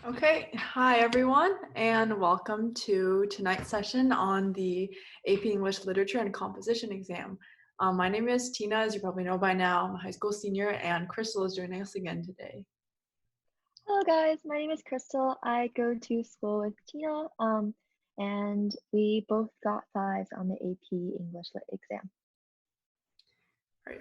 Okay, hi everyone, and welcome to tonight's session on the AP English Literature and Composition exam. My name is Tina, as you probably know by now. I'm a high school senior, and Crystal is joining us again today. Hello guys, my name is Crystal. I go to school with Tina, and we both got fives on the AP English Lit exam. Right.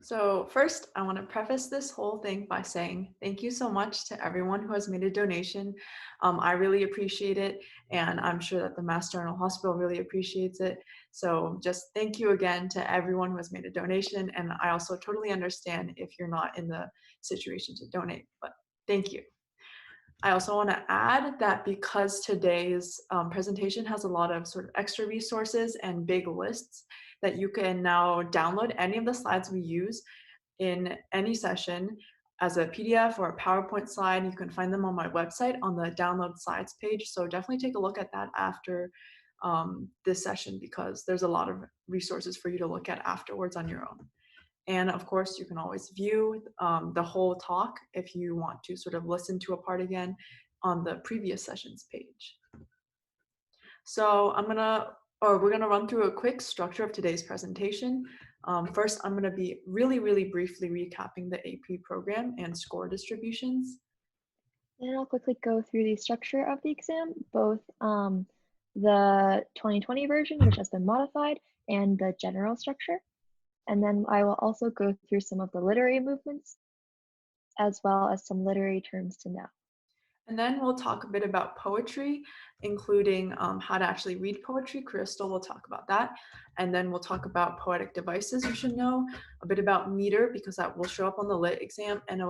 So first, I want to preface this whole thing by saying thank you so much to everyone who has made a donation. I really appreciate it, and I'm sure that the Mass General Hospital really appreciates it. So just thank you again to everyone who has made a donation, and I also totally understand if you're not in the situation to donate, but thank you. I also want to add that because today's presentation has a lot of sort of extra resources and big lists, that you can now download any of the slides we use in any session as a PDF or a PowerPoint slide. You can find them on my website on the download slides page. So definitely take a look at that after this session, because there's a lot of resources for you to look at afterwards on your own. And of course, you can always view the whole talk if you want to sort of listen to a part again on the previous sessions page. So we're gonna run through a quick structure of today's presentation. First, I'm gonna be really briefly recapping the AP program and score distributions. And I'll quickly go through the structure of the exam, both the 2020 version, which has been modified, and the general structure. And then I will also go through some of the literary movements, as well as some literary terms to know. And then we'll talk a bit about poetry, including how to actually read poetry. Crystal will talk about that. And then we'll talk about poetic devices you should know, a bit about meter, because that will show up on the lit exam, and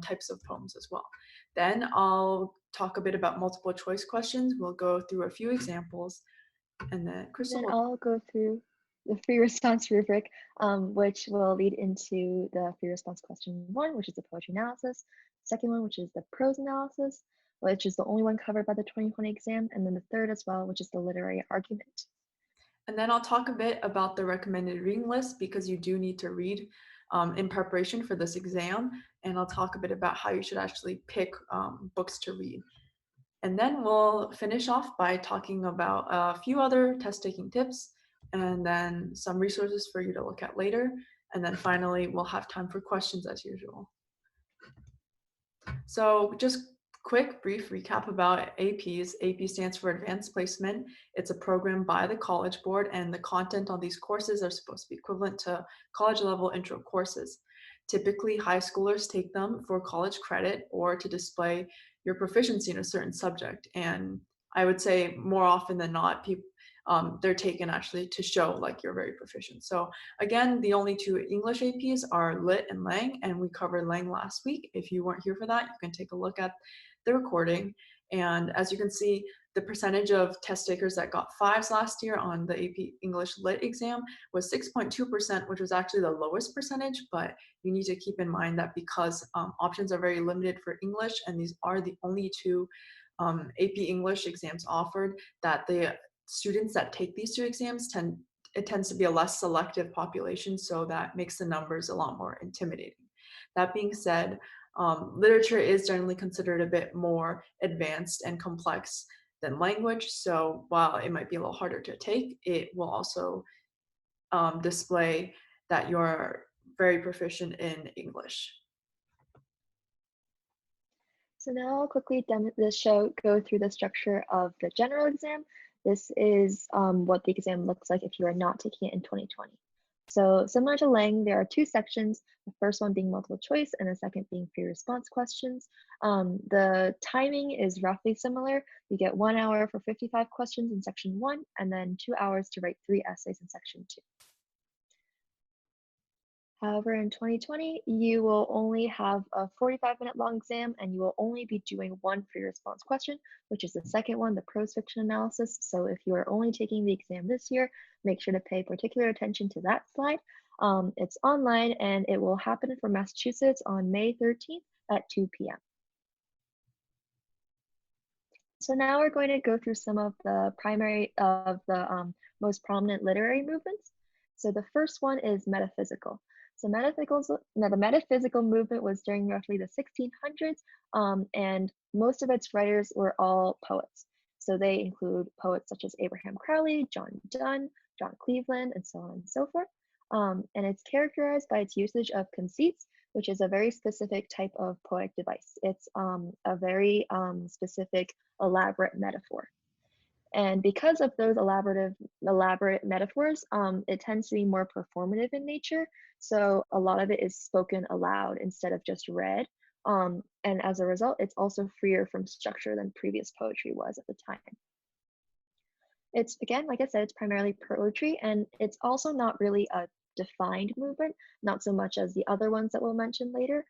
types of poems as well. Then I'll talk a bit about multiple choice questions. We'll go through a few examples, and then And Crystal then will. I'll go through the free response rubric, which will lead into the free response question 1, which is the poetry analysis. Second one, which is the prose analysis, which is the only one covered by the 2020 exam. And then the third as well, which is the literary argument. And then I'll talk a bit about the recommended reading list, because you do need to read in preparation for this exam. And I'll talk a bit about how you should actually pick books to read. And then we'll finish off by talking about a few other test taking tips, and then some resources for you to look at later. And then finally, we'll have time for questions as usual. So just quick, brief recap about APs. AP stands for Advanced Placement. It's a program by the College Board, and the content on these courses are supposed to be equivalent to college level intro courses. Typically, high schoolers take them for college credit or to display your proficiency in a certain subject. And I would say more often than not, they're taken actually to show like you're very proficient. So again, the only two English APs are Lit and Lang, and we covered Lang last week. If you weren't here for that, you can take a look at the recording. And as you can see, the percentage of test takers that got fives last year on the AP English Lit exam was 6.2%, which was actually the lowest percentage. But you need to keep in mind that because options are very limited for English, and these are the only two AP English exams offered, that the students that take these two exams tends to be a less selective population, so that makes the numbers a lot more intimidating. That being said, literature is generally considered a bit more advanced and complex than language, so while it might be a little harder to take, it will also display that you're very proficient in English. So now I'll quickly go through the structure of the general exam. This is what the exam looks like if you are not taking it in 2020. So similar to Lang, there are two sections, the first one being multiple choice and the second being free response questions. The timing is roughly similar. You get 1 hour for 55 questions in section 1, and then 2 hours to write 3 essays in section 2. However, in 2020, you will only have a 45-minute long exam, and you will only be doing one free response question, which is the second one, the prose fiction analysis. So if you are only taking the exam this year, make sure to pay particular attention to that slide. It's online, and it will happen for Massachusetts on May 13th at 2 p.m. So now we're going to go through some of the most prominent literary movements. So the first one is metaphysical. So the metaphysical movement was during roughly the 1600s, and most of its writers were all poets. So they include poets such as Abraham Crowley, John Donne, John Cleveland, and so on and so forth. And it's characterized by its usage of conceits, which is a very specific type of poetic device. It's a very specific, elaborate metaphor. And because of those elaborate metaphors, it tends to be more performative in nature. So a lot of it is spoken aloud instead of just read. And as a result, it's also freer from structure than previous poetry was at the time. It's, again, like I said, it's primarily poetry, and it's also not really a defined movement, not so much as the other ones that we'll mention later.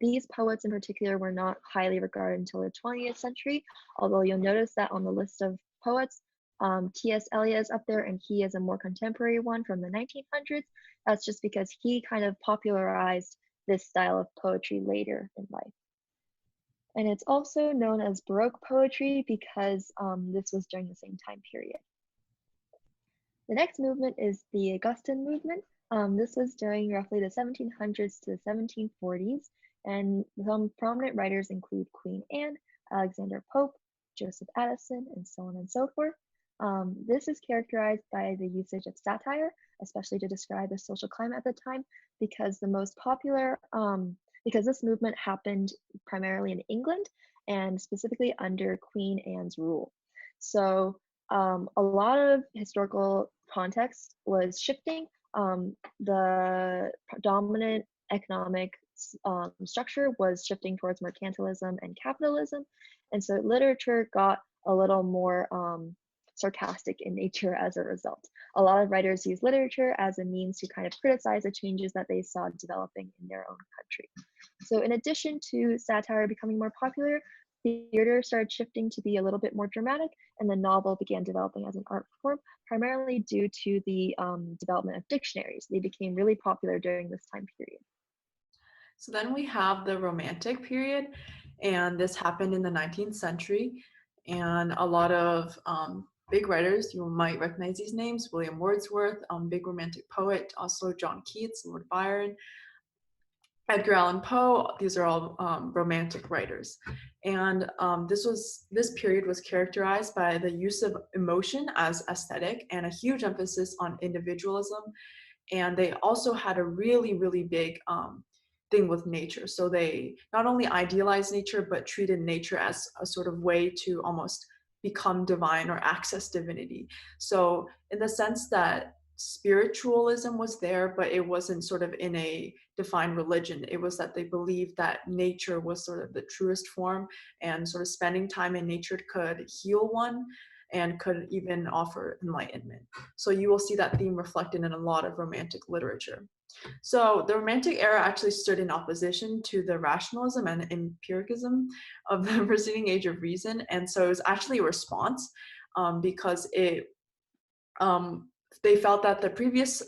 These poets in particular were not highly regarded until the 20th century, although you'll notice that on the list of poets, T.S. Eliot is up there, and he is a more contemporary one from the 1900s. That's just because he kind of popularized this style of poetry later in life. And it's also known as Baroque poetry because this was during the same time period. The next movement is the Augustan movement. This was during roughly the 1700s to the 1740s, and some prominent writers include Queen Anne, Alexander Pope, Joseph Addison, and so on and so forth. This is characterized by the usage of satire, especially to describe the social climate at the time, because because this movement happened primarily in England and specifically under Queen Anne's rule. So a lot of historical context was shifting. The dominant economic structure was shifting towards mercantilism and capitalism. And so literature got a little more sarcastic in nature as a result. A lot of writers use literature as a means to kind of criticize the changes that they saw developing in their own country. So in addition to satire becoming more popular, theater started shifting to be a little bit more dramatic, and the novel began developing as an art form, primarily due to the development of dictionaries. They became really popular during this time period. So then we have the Romantic period, and this happened in the 19th century. And a lot of big writers, you might recognize these names: William Wordsworth, big Romantic poet, also John Keats, Lord Byron, Edgar Allan Poe. These are all Romantic writers. And this period was characterized by the use of emotion as aesthetic and a huge emphasis on individualism. And they also had a really, really big thing with nature. So they not only idealized nature, but treated nature as a sort of way to almost become divine or access divinity. So in the sense that spiritualism was there, but it wasn't sort of in a defined religion. It was that they believed that nature was sort of the truest form, and sort of spending time in nature could heal one and could even offer enlightenment. So you will see that theme reflected in a lot of Romantic literature. So the Romantic era actually stood in opposition to the rationalism and empiricism of the preceding Age of Reason. And so it was actually a response because they felt that the previous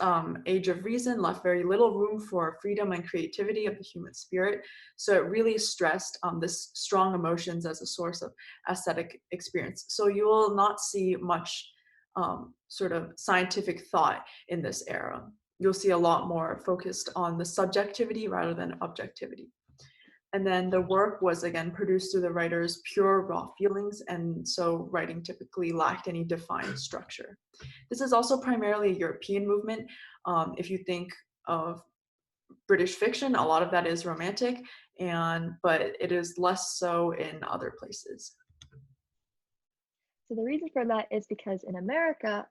Age of Reason left very little room for freedom and creativity of the human spirit. So it really stressed this strong emotions as a source of aesthetic experience. So you will not see much sort of scientific thought in this era. You'll see a lot more focused on the subjectivity rather than objectivity. And then the work was again produced through the writer's pure raw feelings, and so writing typically lacked any defined structure. This is also primarily a European movement. If you think of British fiction, a lot of that is Romantic, but it is less so in other places. So the reason for that is because in America,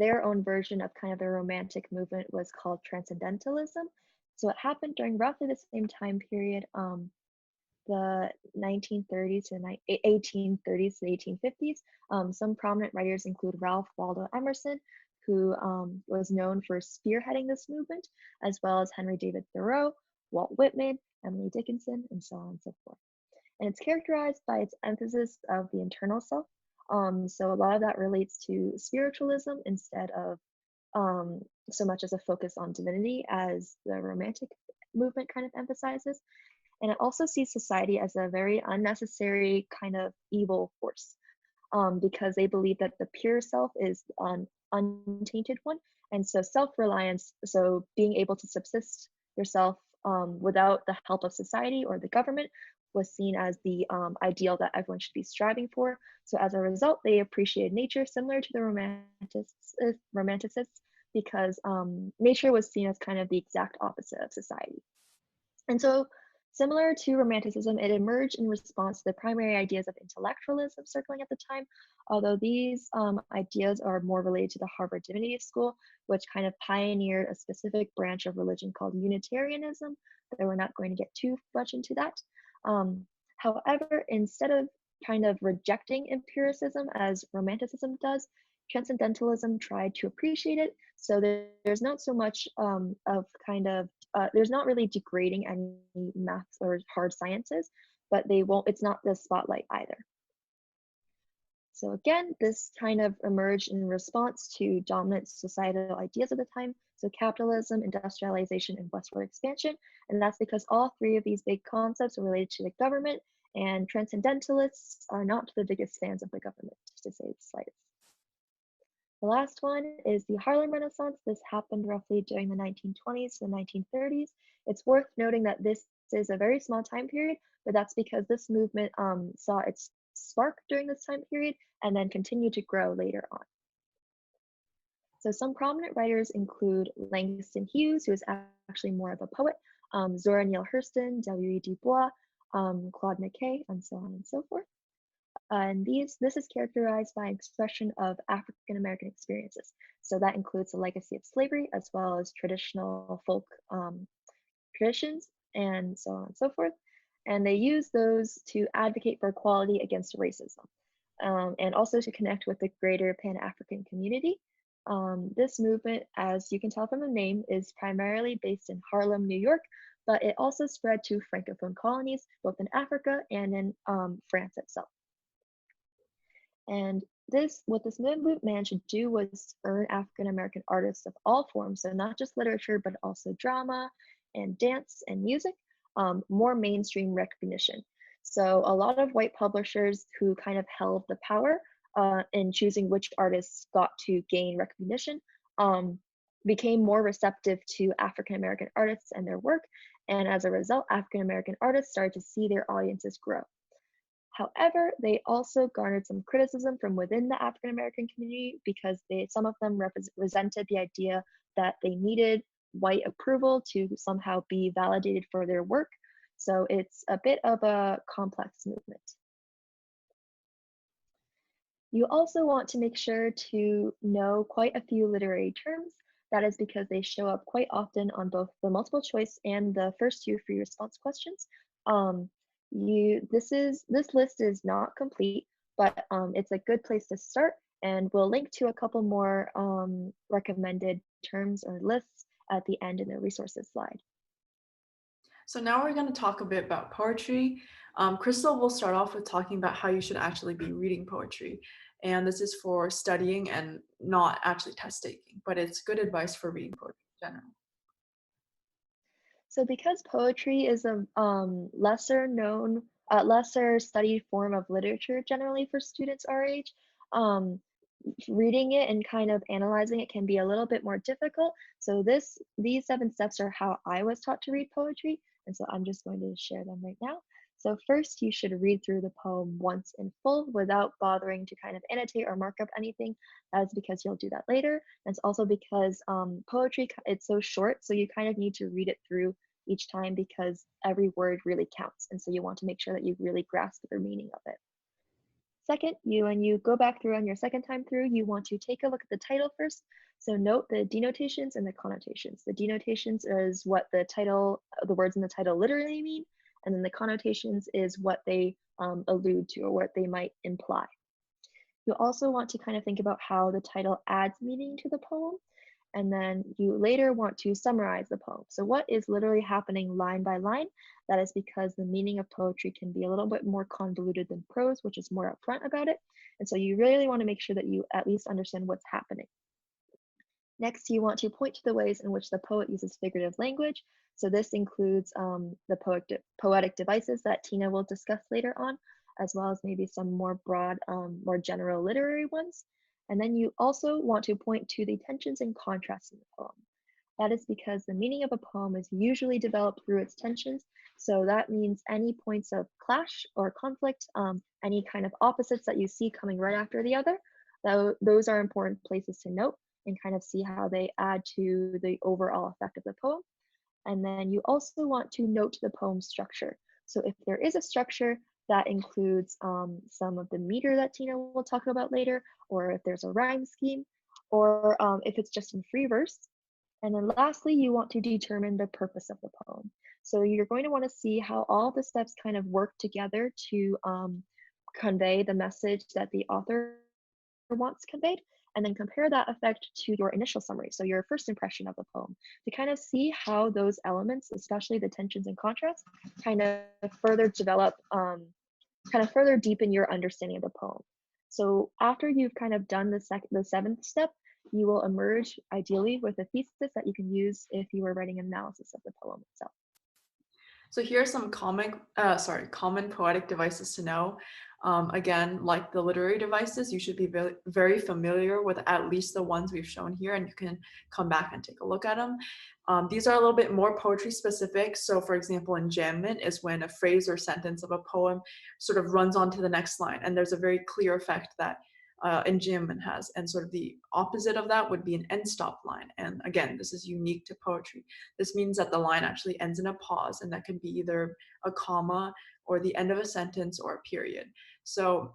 their own version of kind of the Romantic movement was called Transcendentalism. So it happened during roughly the same time period, the 1930s to 1830s to 1850s. Some prominent writers include Ralph Waldo Emerson, who was known for spearheading this movement, as well as Henry David Thoreau, Walt Whitman, Emily Dickinson, and so on and so forth. And it's characterized by its emphasis of the internal self. So a lot of that relates to spiritualism instead of so much as a focus on divinity as the Romantic movement kind of emphasizes. And it also sees society as a very unnecessary kind of evil force. because they believe that the pure self is an untainted one. And so self-reliance, so being able to subsist yourself without the help of society or the government, was seen as the ideal that everyone should be striving for. So as a result, they appreciated nature similar to the romanticists because nature was seen as kind of the exact opposite of society. And so, similar to Romanticism, it emerged in response to the primary ideas of intellectualism circling at the time, although these ideas are more related to the Harvard Divinity School, which kind of pioneered a specific branch of religion called Unitarianism, but we're not going to get too much into that. However, instead of kind of rejecting empiricism as Romanticism does, Transcendentalism tried to appreciate it. So there's not so much of kind of there's not really degrading any maths or hard sciences, but it's not the spotlight either. So again, this kind of emerged in response to dominant societal ideas of the time. So capitalism, industrialization, and westward expansion. And that's because all three of these big concepts are related to the government, and transcendentalists are not the biggest fans of the government, to say the slightest. The last one is the Harlem Renaissance. This happened roughly during the 1920s to the 1930s. It's worth noting that this is a very small time period, but that's because this movement saw its spark during this time period and then continued to grow later on. So some prominent writers include Langston Hughes, who is actually more of a poet, Zora Neale Hurston, W.E. Du Bois, Claude McKay, and so on and so forth. And this is characterized by expression of African American experiences. So that includes the legacy of slavery as well as traditional folk traditions and so on and so forth. And they use those to advocate for equality against racism and also to connect with the greater Pan-African community. This movement, as you can tell from the name, is primarily based in Harlem, New York, but it also spread to Francophone colonies, both in Africa and in France itself. And what this movement managed to do was earn African American artists of all forms, so not just literature, but also drama and dance and music, more mainstream recognition. So a lot of white publishers who kind of held the power in choosing which artists got to gain recognition became more receptive to African American artists and their work. And as a result, African American artists started to see their audiences grow. However, they also garnered some criticism from within the African American community because some of them resented the idea that they needed white approval to somehow be validated for their work. So it's a bit of a complex movement. You also want to make sure to know quite a few literary terms. That is because they show up quite often on both the multiple choice and the first two free response questions. This list is not complete, but it's a good place to start, and we'll link to a couple more recommended terms or lists at the end in the resources slide. So now we're going to talk a bit about poetry. Crystal will start off with talking about how you should actually be reading poetry. And this is for studying and not actually test taking, but it's good advice for reading poetry in general. So because poetry is a lesser known, lesser studied form of literature generally for students our age, reading it and kind of analyzing it can be a little bit more difficult. So these 7 steps are how I was taught to read poetry. And so I'm just going to share them right now. So first, you should read through the poem once in full without bothering to kind of annotate or mark up anything. That is because you'll do that later. And it's also because poetry, it's so short, so you kind of need to read it through each time because every word really counts. And so you want to make sure that you really grasp the meaning of it. Second, when you go back through on your second time through, you want to take a look at the title first. So note the denotations and the connotations. The denotations is what the words in the title literally mean, and then the connotations is what they allude to or what they might imply. You also want to kind of think about how the title adds meaning to the poem, and then you later want to summarize the poem. So what is literally happening line by line? That is because the meaning of poetry can be a little bit more convoluted than prose, which is more upfront about it. And so you really want to make sure that you at least understand what's happening. Next, you want to point to the ways in which the poet uses figurative language. So this includes the poetic devices that Tina will discuss later on. as well as maybe some more broad, more general literary ones. And then you also want to point to the tensions and contrasts in the poem. That is because the meaning of a poem is usually developed through its tensions. So that means any points of clash or conflict, any kind of opposites that you see coming right after the other, those are important places to note and kind of see how they add to the overall effect of the poem. And then you also want to note the poem structure. So if there is a structure that includes some of the meter that Tina will talk about later, or if there's a rhyme scheme, or if it's just in free verse. And then lastly, you want to determine the purpose of the poem. So you're going to want to see how all the steps kind of work together to convey the message that the author wants conveyed, and then compare that effect to your initial summary, so your first impression of the poem, to kind of see how those elements, especially the tensions and contrasts, kind of further develop, kind of further deepen your understanding of the poem. So after you've kind of done the seventh step, you will emerge ideally with a thesis that you can use if you were writing an analysis of the poem itself. So here are some common poetic devices to know. Again, like the literary devices, you should be very, very familiar with at least the ones we've shown here, and you can come back and take a look at them. These are a little bit more poetry specific. So for example, enjambment is when a phrase or sentence of a poem sort of runs on to the next line, and there's a very clear effect that enjambment has. And sort of the opposite of that would be an end stop line. And again, this is unique to poetry. This means that the line actually ends in a pause, and that can be either a comma or the end of a sentence or a period. So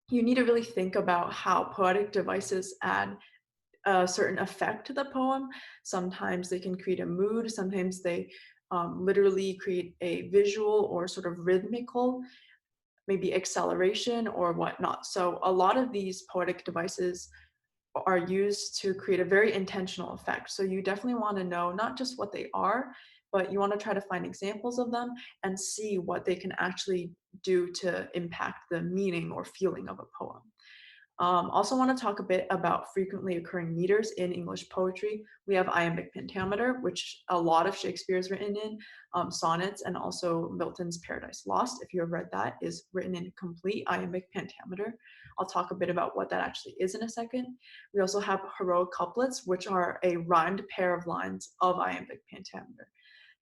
you need to really think about how poetic devices add a certain effect to the poem. Sometimes they can create a mood, sometimes they literally create a visual or sort of rhythmical, maybe acceleration or whatnot. So a lot of these poetic devices are used to create a very intentional effect. So you definitely want to know not just what they are, but you want to try to find examples of them and see what they can actually do to impact the meaning or feeling of a poem. Also want to talk a bit about frequently occurring meters in English poetry. We have iambic pentameter, which a lot of Shakespeare is written in, sonnets, and also Milton's Paradise Lost, if you have read that, is written in complete iambic pentameter. I'll talk a bit about what that actually is in a second. We also have heroic couplets, which are a rhymed pair of lines of iambic pentameter.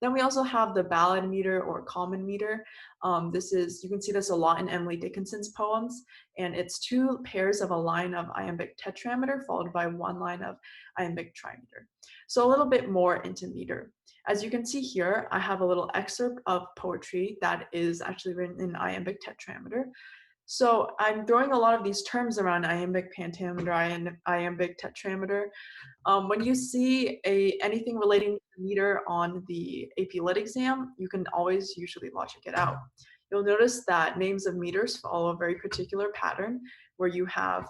Then we also have the ballad meter or common meter. You can see this a lot in Emily Dickinson's poems, and it's two pairs of a line of iambic tetrameter followed by one line of iambic trimeter. So a little bit more into meter. As you can see here, I have a little excerpt of poetry that is actually written in iambic tetrameter. So I'm throwing a lot of these terms around: iambic pentameter, iambic tetrameter. When you see anything relating to meter on the AP Lit exam, you can always usually logic it out. You'll notice that names of meters follow a very particular pattern where you have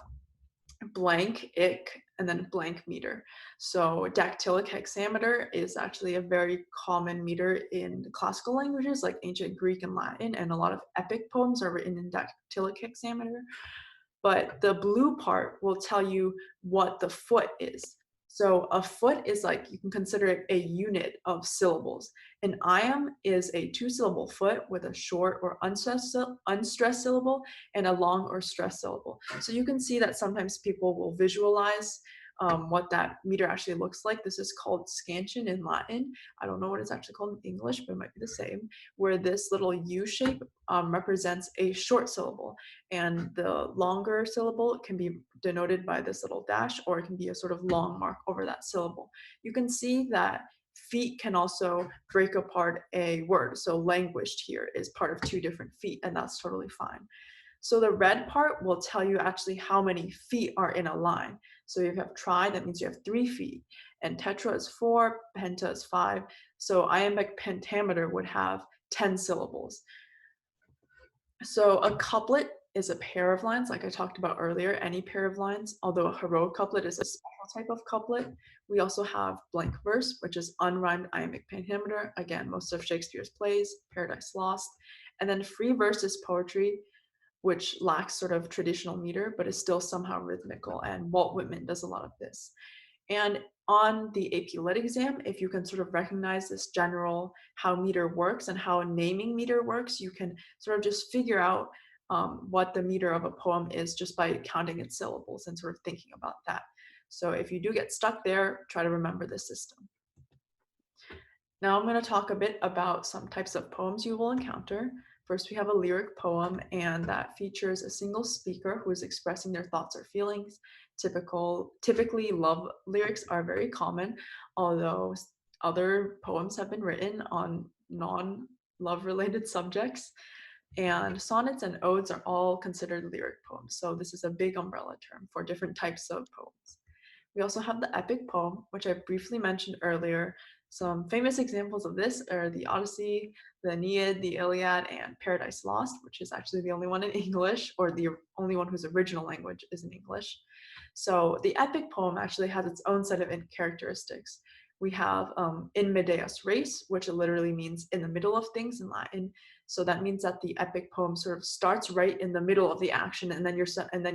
blank, ick, and then blank meter. So dactylic hexameter is actually a very common meter in classical languages like ancient Greek and Latin, and a lot of epic poems are written in dactylic hexameter. But the blue part will tell you what the foot is. So a foot is like, you can consider it a unit of syllables. An iamb is a two-syllable foot with a short or unstressed syllable and a long or stressed syllable. So you can see that sometimes people will visualize what that meter actually looks like. This is called scansion in Latin. I don't know what it's actually called in English, but it might be the same, where this little U shape represents a short syllable, and the longer syllable can be denoted by this little dash, or it can be a sort of long mark over that syllable. You can see that feet can also break apart a word. So languished here is part of two different feet, and that's totally fine. So the red part will tell you actually how many feet are in a line. So if you have tri, that means you have 3 feet, and tetra is 4, penta is 5. So iambic pentameter would have 10 syllables. So a couplet is a pair of lines, like I talked about earlier, any pair of lines, although a heroic couplet is a special type of couplet. We also have blank verse, which is unrhymed iambic pentameter. Again, most of Shakespeare's plays, Paradise Lost. And then free verse is poetry, which lacks sort of traditional meter, but is still somehow rhythmical. And Walt Whitman does a lot of this. And on the AP Lit exam, if you can sort of recognize this general how meter works and how naming meter works, you can sort of just figure out what the meter of a poem is just by counting its syllables and sort of thinking about that. So if you do get stuck there, try to remember the system. Now I'm going to talk a bit about some types of poems you will encounter. First, we have a lyric poem, and that features a single speaker who is expressing their thoughts or feelings. Typically, love lyrics are very common, although other poems have been written on non-love related subjects. And sonnets and odes are all considered lyric poems. So this is a big umbrella term for different types of poems. We also have the epic poem, which I briefly mentioned earlier. Some famous examples of this are the Odyssey, the Aeneid, the Iliad, and Paradise Lost, which is actually the only one in English, or the only one whose original language is in English. So the epic poem actually has its own set of characteristics. We have in medias res, which literally means in the middle of things in Latin. So that means that the epic poem sort of starts right in the middle of the action, and then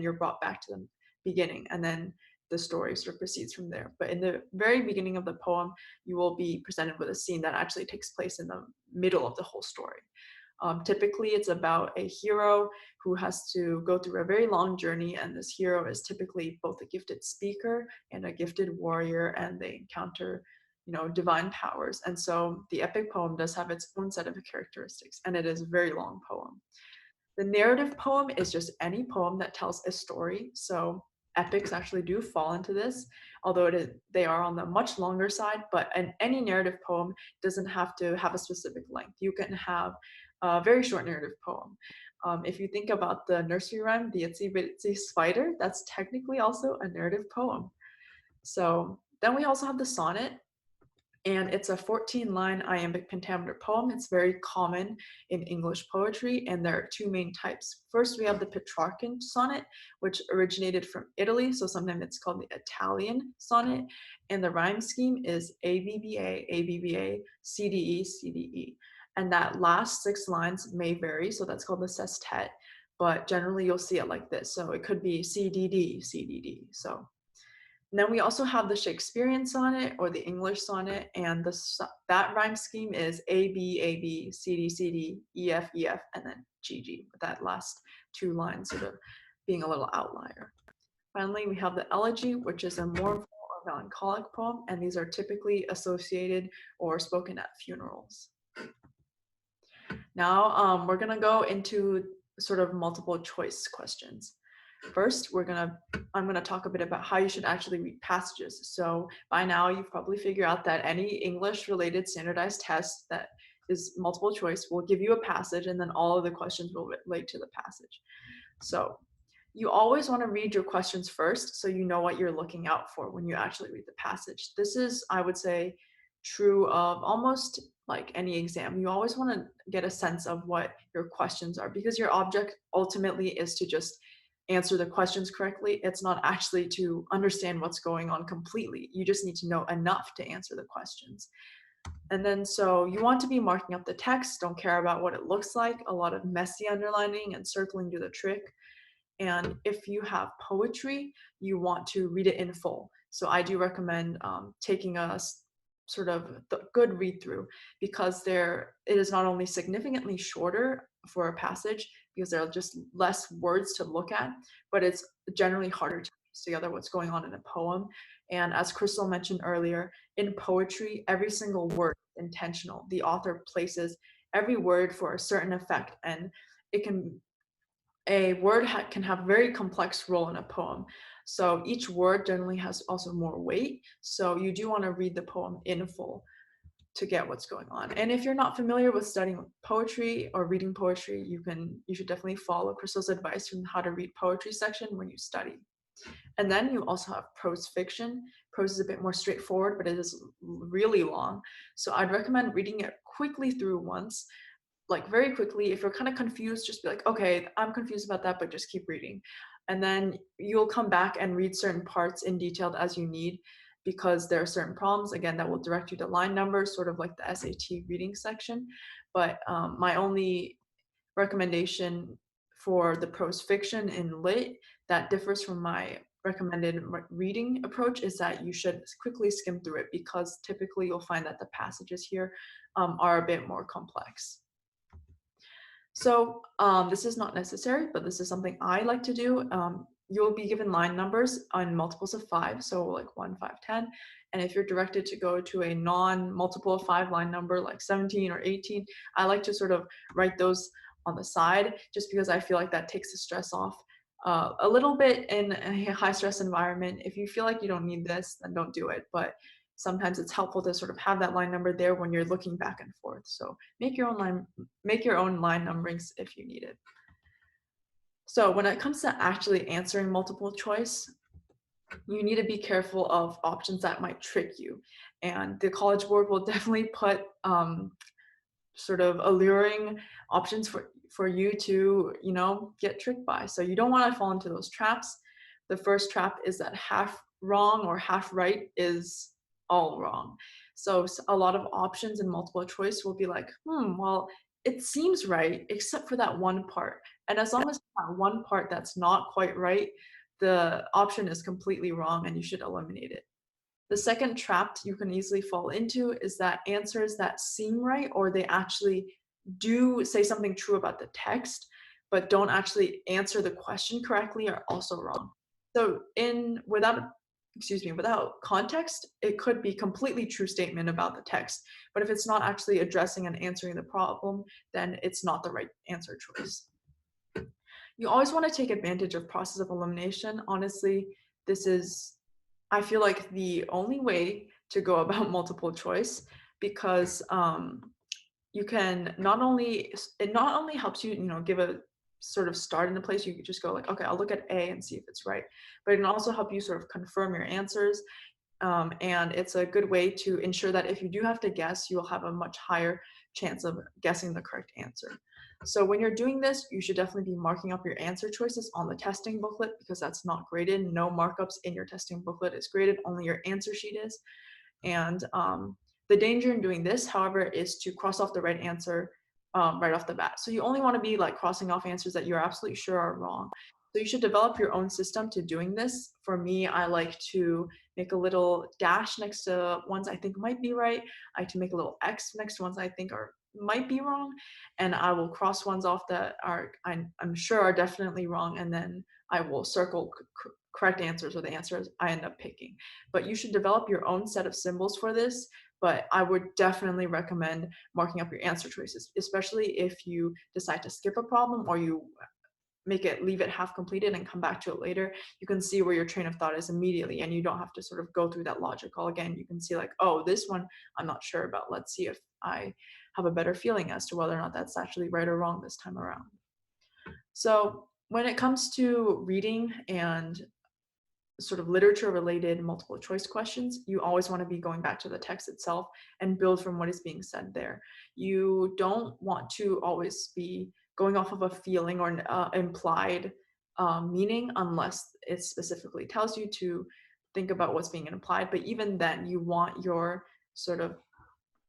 you're brought back to the beginning, and then the story sort of proceeds from there. But in the very beginning of the poem, you will be presented with a scene that actually takes place in the middle of the whole story. Typically, it's about a hero who has to go through a very long journey, and this hero is typically both a gifted speaker and a gifted warrior, and they encounter, divine powers. And so the epic poem does have its own set of characteristics, and it is a very long poem. The narrative poem is just any poem that tells a story. So epics actually do fall into this, although they are on the much longer side, but any narrative poem doesn't have to have a specific length. You can have a very short narrative poem. If you think about the nursery rhyme, the Itsy Bitsy Spider, that's technically also a narrative poem. So then we also have the sonnet, and it's a 14-line iambic pentameter poem. It's very common in English poetry, and there are two main types. First, we have the Petrarchan sonnet, which originated from Italy, so sometimes it's called the Italian sonnet, and the rhyme scheme is ABBA, ABBA, CDE, CDE. And that last 6 lines may vary, so that's called the sestet, but generally you'll see it like this. So it could be CDD, CDD. So and then we also have the Shakespearean sonnet or the English sonnet, and that rhyme scheme is A, B, A, B, C, D, C, D, E, F, E, F, and then G, G, with that last 2 lines sort of being a little outlier. Finally, we have the elegy, which is a mournful or melancholic poem, and these are typically associated or spoken at funerals. Now, we're going to go into sort of multiple choice questions. First, I'm gonna talk a bit about how you should actually read passages. So by now, you've probably figured out that any English-related standardized test that is multiple choice will give you a passage, and then all of the questions will relate to the passage. So you always want to read your questions first, so you know what you're looking out for when you actually read the passage. This is, I would say, true of almost like any exam. You always want to get a sense of what your questions are, because your object ultimately is to just answer the questions correctly. It's not actually to understand what's going on completely. You just need to know enough to answer the questions. And then so you want to be marking up the text, don't care about what it looks like. A lot of messy underlining and circling do the trick. And if you have poetry, you want to read it in full. So I do recommend taking a sort of good read through, because it is not only significantly shorter for a passage because there are just less words to look at, but it's generally harder to piece together what's going on in a poem. And as Crystal mentioned earlier, in poetry, every single word is intentional. The author places every word for a certain effect, and a word can have a very complex role in a poem. So each word generally has also more weight. So you do want to read the poem in full to get what's going on. And if you're not familiar with studying poetry or reading poetry, you should definitely follow Crystal's advice from the how to read poetry section when you study. And then you also have prose fiction. Prose is a bit more straightforward, but it is really long. So I'd recommend reading it quickly through once, like very quickly. If you're kind of confused, just be like, okay, I'm confused about that, but just keep reading. And then you'll come back and read certain parts in detail as you need, because there are certain problems, again, that will direct you to line numbers, sort of like the SAT reading section. But my only recommendation for the prose fiction in lit that differs from my recommended reading approach is that you should quickly skim through it, because typically you'll find that the passages here are a bit more complex. So this is not necessary, but this is something I like to do. You'll be given line numbers on multiples of 5, so like 1, 5, 10. And if you're directed to go to a non-multiple of 5 line number like 17 or 18, I like to sort of write those on the side just because I feel like that takes the stress off a little bit in a high stress environment. If you feel like you don't need this, then don't do it. But sometimes it's helpful to sort of have that line number there when you're looking back and forth. So make your own line numberings if you need it. So when it comes to actually answering multiple choice, you need to be careful of options that might trick you. And the College Board will definitely put sort of alluring options for you to, get tricked by. So you don't want to fall into those traps. The first trap is that half wrong or half right is all wrong. So a lot of options in multiple choice will be like, well, it seems right except for that one part. And as long as that one part that's not quite right, the option is completely wrong and you should eliminate it. The second trap you can easily fall into is that answers that seem right or they actually do say something true about the text, but don't actually answer the question correctly are also wrong. So without context, it could be completely true statement about the text. But if it's not actually addressing and answering the problem, then it's not the right answer choice. You always want to take advantage of process of elimination. Honestly, this is I feel like the only way to go about multiple choice because you can it not only helps you give a sort of start in a place you could just go like, okay, I'll look at A and see if it's right, but it can also help you sort of confirm your answers, and it's a good way to ensure that if you do have to guess, you'll have a much higher chance of guessing the correct answer. So when you're doing this, you should definitely be marking up your answer choices on the testing booklet because that's not graded. No markups in your testing booklet is graded, only your answer sheet is. And the danger in doing this, however, is to cross off the right answer right off the bat. So you only want to be like crossing off answers that you're absolutely sure are wrong. So you should develop your own system to doing this. For me, I like to make a little dash next to ones I think might be right. I like to make a little X next to ones I think might be wrong, and I will cross ones off that I'm sure are definitely wrong, and then I will circle correct answers or the answers I end up picking. But you should develop your own set of symbols for this. But I would definitely recommend marking up your answer choices, especially if you decide to skip a problem or you leave it half completed and come back to it later. You can see where your train of thought is immediately and you don't have to sort of go through that logic all again. You can see like, oh, this one I'm not sure about. Let's see if I have a better feeling as to whether or not that's actually right or wrong this time around. So when it comes to reading and sort of literature related multiple choice questions, you always want to be going back to the text itself and build from what is being said there. You don't want to always be going off of a feeling or an implied meaning unless it specifically tells you to think about what's being implied. But even then, you want your sort of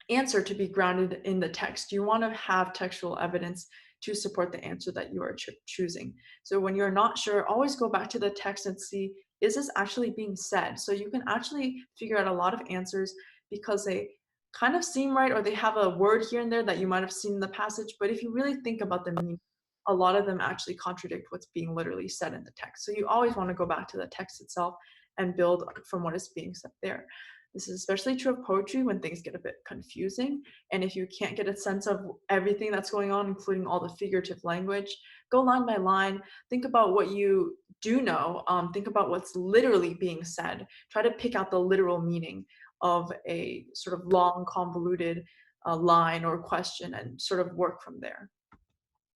answer to be grounded in the text. You want to have textual evidence to support the answer that you are choosing. So when you're not sure, always go back to the text and see, is this actually being said? So you can actually figure out a lot of answers because they kind of seem right or they have a word here and there that you might have seen in the passage. But if you really think about the meaning, a lot of them actually contradict what's being literally said in the text. So you always want to go back to the text itself and build from what is being said there. This is especially true of poetry when things get a bit confusing. And if you can't get a sense of everything that's going on, including all the figurative language, go line by line. Think about what you do know. Think about what's literally being said. Try to pick out the literal meaning of a sort of long, convoluted line or question and sort of work from there.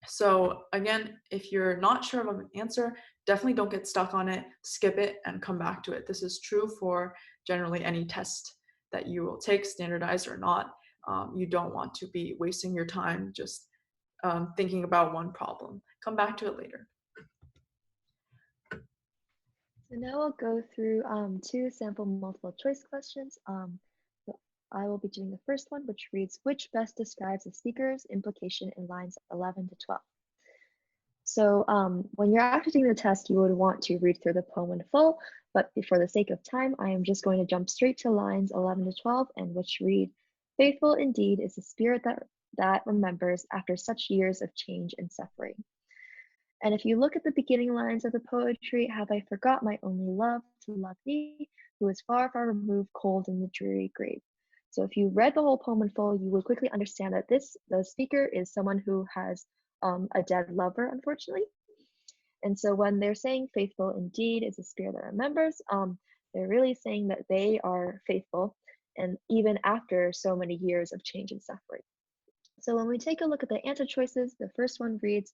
So again, if you're not sure of an answer, definitely don't get stuck on it, skip it and come back to it. This is true for generally any test that you will take, standardized or not. You don't want to be wasting your time just thinking about one problem. Come back to it later. So now we'll go through two sample multiple choice questions. So I will be doing the first one, which reads, which best describes the speaker's implication in lines 11 to 12? So when you're actually taking the test, you would want to read through the poem in full, but for the sake of time, I am just going to jump straight to lines 11 to 12, and which read, faithful indeed is the spirit that that remembers after such years of change and suffering. And if you look at the beginning lines of the poetry, have I forgot my only love to love thee, who is far, far removed, cold in the dreary grave. So if you read the whole poem in full, you will quickly understand that the speaker is someone who has a dead lover, unfortunately. And so when they're saying faithful indeed is a spirit that remembers, they're really saying that they are faithful, and even after so many years of change and suffering. So when we take a look at the answer choices, the first one reads,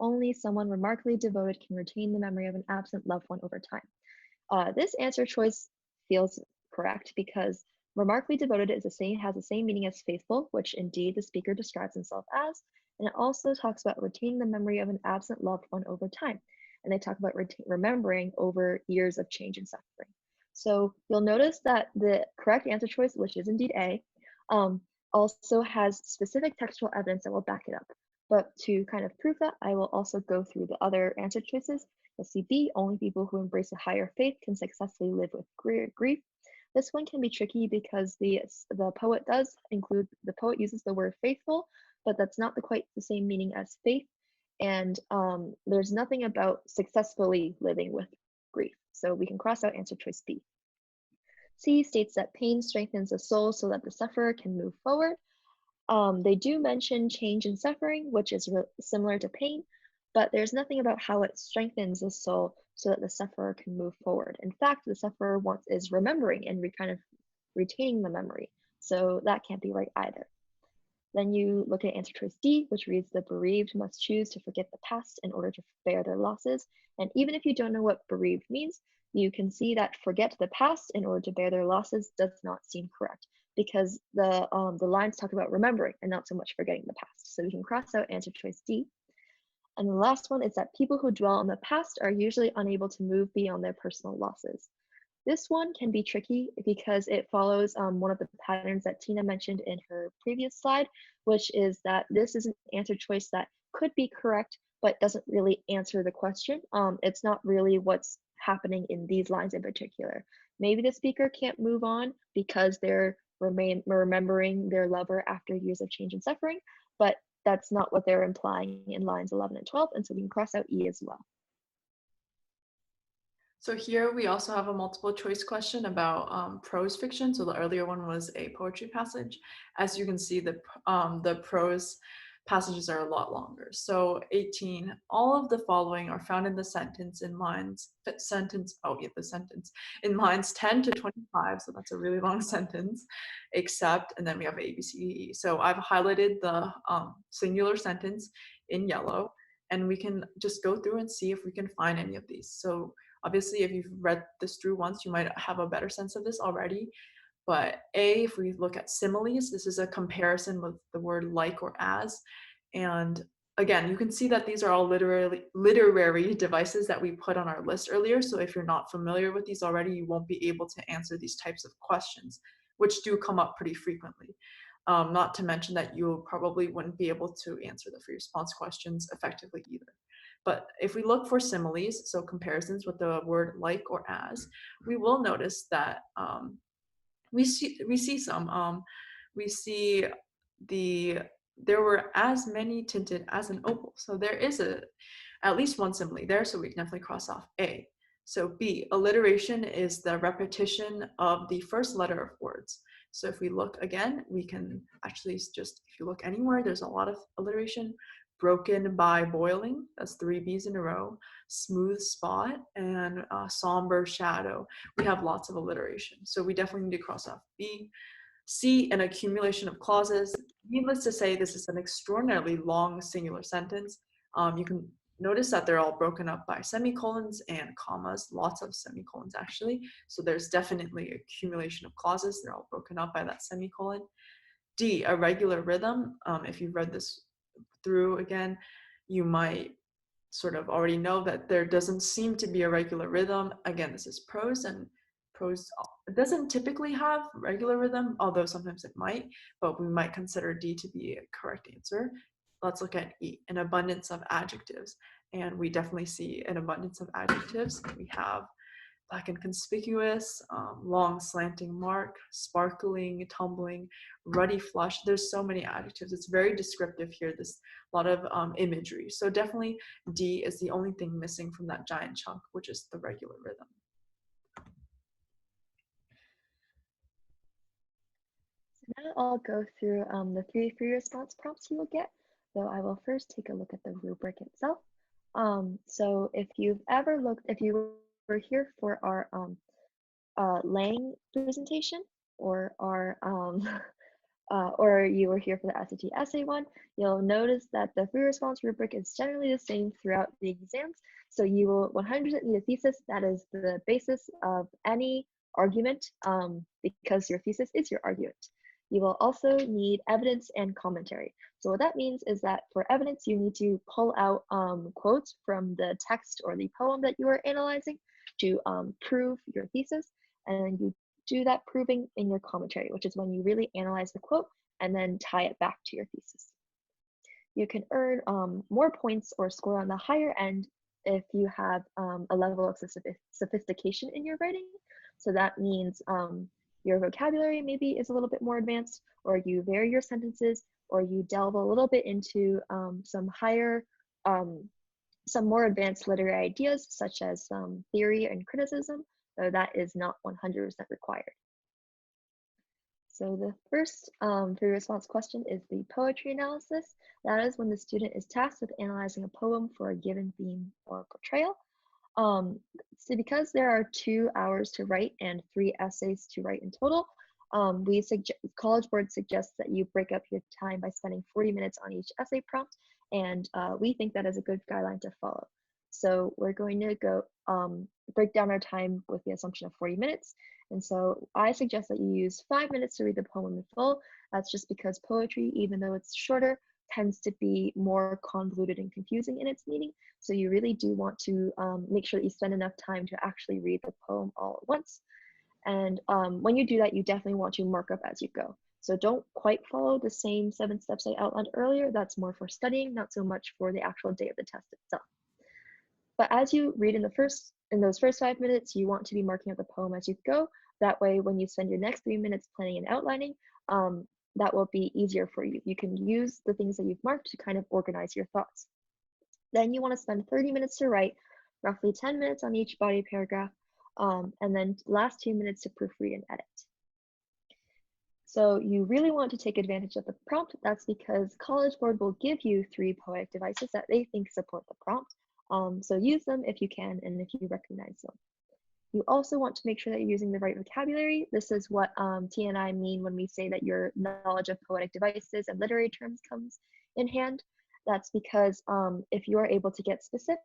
only someone remarkably devoted can retain the memory of an absent loved one over time. This answer choice feels correct because remarkably devoted has the same meaning as faithful, which indeed the speaker describes himself as, and it also talks about retaining the memory of an absent loved one over time. And they talk about remembering over years of change and suffering. So you'll notice that the correct answer choice, which is indeed A, also has specific textual evidence that will back it up. But to kind of prove that, I will also go through the other answer choices. You'll see B, only people who embrace a higher faith can successfully live with grief. This one can be tricky because the poet uses the word faithful, but that's not quite the same meaning as faith. And there's nothing about successfully living with grief. So we can cross out answer choice B. C states that pain strengthens the soul so that the sufferer can move forward. They do mention change and suffering, which is similar to pain, but there's nothing about how it strengthens the soul so that the sufferer can move forward. In fact, the sufferer is remembering and kind of retaining the memory. So that can't be right either. Then you look at answer choice D, which reads, the bereaved must choose to forget the past in order to bear their losses. And even if you don't know what bereaved means, you can see that forget the past in order to bear their losses does not seem correct, because the lines talk about remembering and not so much forgetting the past. So we can cross out answer choice D. And the last one is that people who dwell on the past are usually unable to move beyond their personal losses. This one can be tricky because it follows one of the patterns that Tina mentioned in her previous slide, which is that this is an answer choice that could be correct, but doesn't really answer the question. It's not really what's happening in these lines in particular. Maybe the speaker can't move on because they're remembering their lover after years of change and suffering, but that's not what they're implying in lines 11 and 12, and so we can cross out E as well. So here we also have a multiple choice question about prose fiction. So the earlier one was a poetry passage. As you can see, the prose passages are a lot longer. So 18, all of the following are found in the sentence in lines, the sentence in lines 10 to 25. So that's a really long sentence, except, and then we have A, B, C, D, E. So I've highlighted the singular sentence in yellow, and we can just go through and see if we can find any of these. So obviously, if you've read this through once, you might have a better sense of this already. But A, if we look at similes, this is a comparison with the word like or as. And again, you can see that these are all literary devices that we put on our list earlier. So if you're not familiar with these already, you won't be able to answer these types of questions, which do come up pretty frequently. Not to mention that you probably wouldn't be able to answer the free response questions effectively either. But if we look for similes, so comparisons with the word like or as, we will notice that we see some. We see there were as many tinted as an opal. So there is at least one simile there, so we can definitely cross off A. So B, alliteration is the repetition of the first letter of words. So if we look again, we can actually just, if you look anywhere, there's a lot of alliteration. Broken by boiling, that's 3 B's in a row. Smooth spot and somber shadow. We have lots of alliteration. So we definitely need to cross off B. C, an accumulation of clauses. Needless to say, this is an extraordinarily long singular sentence. You can notice that they're all broken up by semicolons and commas, lots of semicolons actually. So there's definitely accumulation of clauses. They're all broken up by that semicolon. D, a regular rhythm. If you've read this through again, you might sort of already know that there doesn't seem to be a regular rhythm. Again, this is prose, and prose doesn't typically have regular rhythm, although sometimes it might, but we might consider D to be a correct answer. Let's look at E, an abundance of adjectives. And we definitely see an abundance of adjectives. We have black and conspicuous, long slanting mark, sparkling, tumbling, ruddy flush. There's so many adjectives. It's very descriptive here. There's a lot of imagery. So definitely D is the only thing missing from that giant chunk, which is the regular rhythm. So now I'll go through the three free response prompts you will get, though I will first take a look at the rubric itself. So if you've ever looked, if you were here for our Lang presentation or our or you were here for the SAT essay one, you'll notice that the free response rubric is generally the same throughout the exams. So you will 100% need a thesis. That is the basis of any argument because your thesis is your argument. You will also need evidence and commentary. So what that means is that for evidence, you need to pull out quotes from the text or the poem that you are analyzing to prove your thesis. And you do that proving in your commentary, which is when you really analyze the quote and then tie it back to your thesis. You can earn more points or score on the higher end if you have a level of sophistication in your writing. So that means your vocabulary maybe is a little bit more advanced, or you vary your sentences, or you delve a little bit into some more advanced literary ideas, such as theory and criticism, though that is not 100% required. So the first free response question is the poetry analysis. That is when the student is tasked with analyzing a poem for a given theme or portrayal. So because there are 2 hours to write and 3 essays to write in total, College Board suggests that you break up your time by spending 40 minutes on each essay prompt, and we think that is a good guideline to follow. So we're going to go break down our time with the assumption of 40 minutes. And so I suggest that you use 5 minutes to read the poem in full. That's just because poetry, even though it's shorter, tends to be more convoluted and confusing in its meaning. So you really do want to make sure that you spend enough time to actually read the poem all at once. And when you do that, you definitely want to mark up as you go. So don't quite follow the same 7 steps I outlined earlier. That's more for studying, not so much for the actual day of the test itself. But as you read in those first 5 minutes, you want to be marking up the poem as you go. That way, when you spend your next 3 minutes planning and outlining, that will be easier for you. You can use the things that you've marked to kind of organize your thoughts. Then you want to spend 30 minutes to write, roughly 10 minutes on each body paragraph, and then last 2 minutes to proofread and edit. So you really want to take advantage of the prompt. That's because College Board will give you 3 poetic devices that they think support the prompt. So use them if you can and if you recognize them. You also want to make sure that you're using the right vocabulary. This is what Tia and I mean when we say that your knowledge of poetic devices and literary terms comes in hand. That's because if you are able to get specific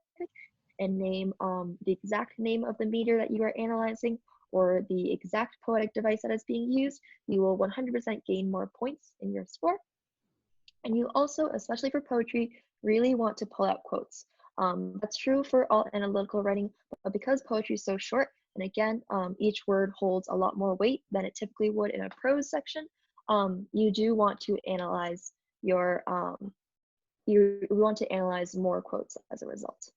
and name the exact name of the meter that you are analyzing or the exact poetic device that is being used, you will 100% gain more points in your score. And you also, especially for poetry, really want to pull out quotes. That's true for all analytical writing, but because poetry is so short, and again, each word holds a lot more weight than it typically would in a prose section, you do want to analyze your, you want to analyze more quotes as a result.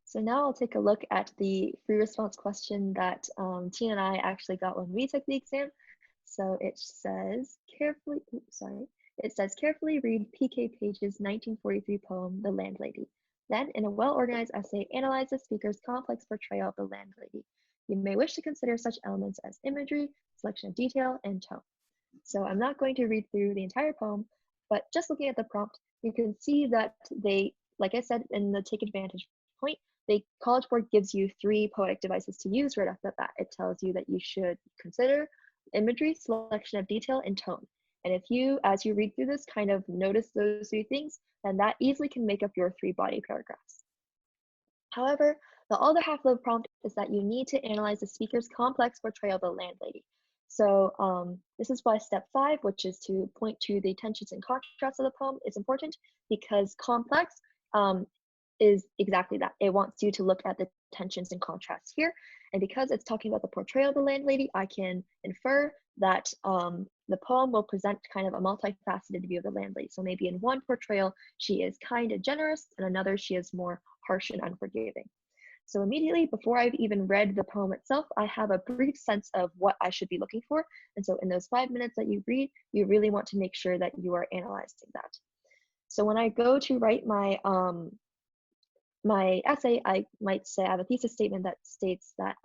So now I'll take a look at the free response question that Tina and I actually got when we took the exam. So it says carefully read PK Page's 1943 poem, The Landlady. Then, in a well-organized essay, analyze the speaker's complex portrayal of the landlady. You may wish to consider such elements as imagery, selection of detail, and tone. So I'm not going to read through the entire poem, but just looking at the prompt, you can see that they, like I said in the take advantage point, the College Board gives you 3 poetic devices to use right off the bat. It tells you that you should consider imagery, selection of detail, and tone. And if you, as you read through this, kind of notice those 3 things, then that easily can make up your 3 body paragraphs. However, the other half of the prompt is that you need to analyze the speaker's complex portrayal of the landlady. So this is why step 5, which is to point to the tensions and contrasts of the poem, is important, because complex is exactly that. It wants you to look at the tensions and contrasts here. And because it's talking about the portrayal of the landlady, I can infer that the poem will present kind of a multifaceted view of the landlady. So maybe in one portrayal, she is kind and generous, and another, she is more harsh and unforgiving. So immediately before I've even read the poem itself, I have a brief sense of what I should be looking for. And so in those 5 minutes that you read, you really want to make sure that you are analyzing that. So when I go to write my essay, I might say I have a thesis statement that states that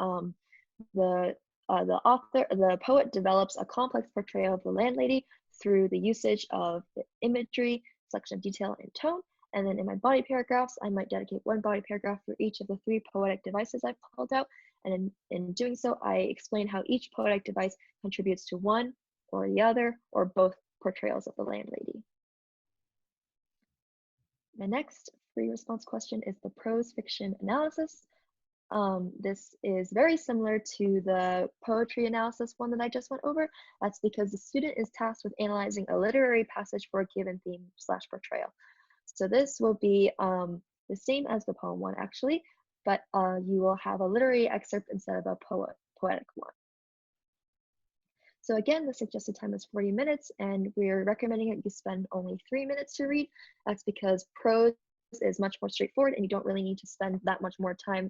the the poet develops a complex portrayal of the landlady through the usage of the imagery, selection of detail, and tone. And then in my body paragraphs, I might dedicate one body paragraph for each of the 3 poetic devices I've called out. And in doing so, I explain how each poetic device contributes to one or the other or both portrayals of the landlady. The next free response question is the prose fiction analysis. This is very similar to the poetry analysis one that I just went over. That's because the student is tasked with analyzing a literary passage for a given theme / portrayal. So this will be the same as the poem one actually, but you will have a literary excerpt instead of a poetic one. So again, the suggested time is 40 minutes, and we're recommending that you spend only 3 minutes to read. That's because prose is much more straightforward, and you don't really need to spend that much more time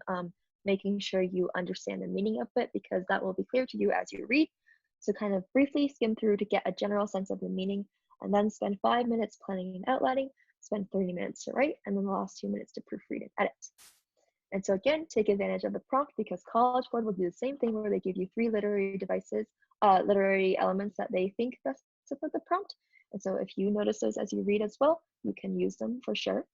making sure you understand the meaning of it, because that will be clear to you as you read. So kind of briefly skim through to get a general sense of the meaning, and then spend 5 minutes planning and outlining, spend 30 minutes to write, and then the last 2 minutes to proofread and edit. And so again, take advantage of the prompt, because College Board will do the same thing where they give you 3 literary devices, literary elements that they think best support the prompt. And so if you notice those as you read as well, you can use them for sure.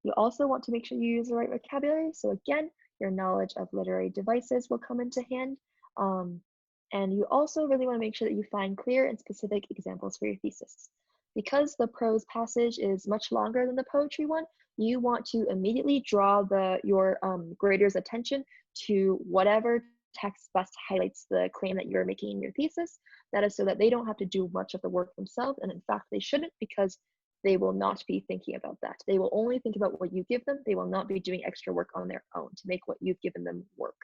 You also want to make sure you use the right vocabulary. So again, your knowledge of literary devices will come into hand. And you also really want to make sure that you find clear and specific examples for your thesis. Because the prose passage is much longer than the poetry one, you want to immediately draw your grader's attention to whatever text best highlights the claim that you're making in your thesis. That is so that they don't have to do much of the work themselves, and in fact they shouldn't, because they will not be thinking about that. They will only think about what you give them. They will not be doing extra work on their own to make what you've given them work.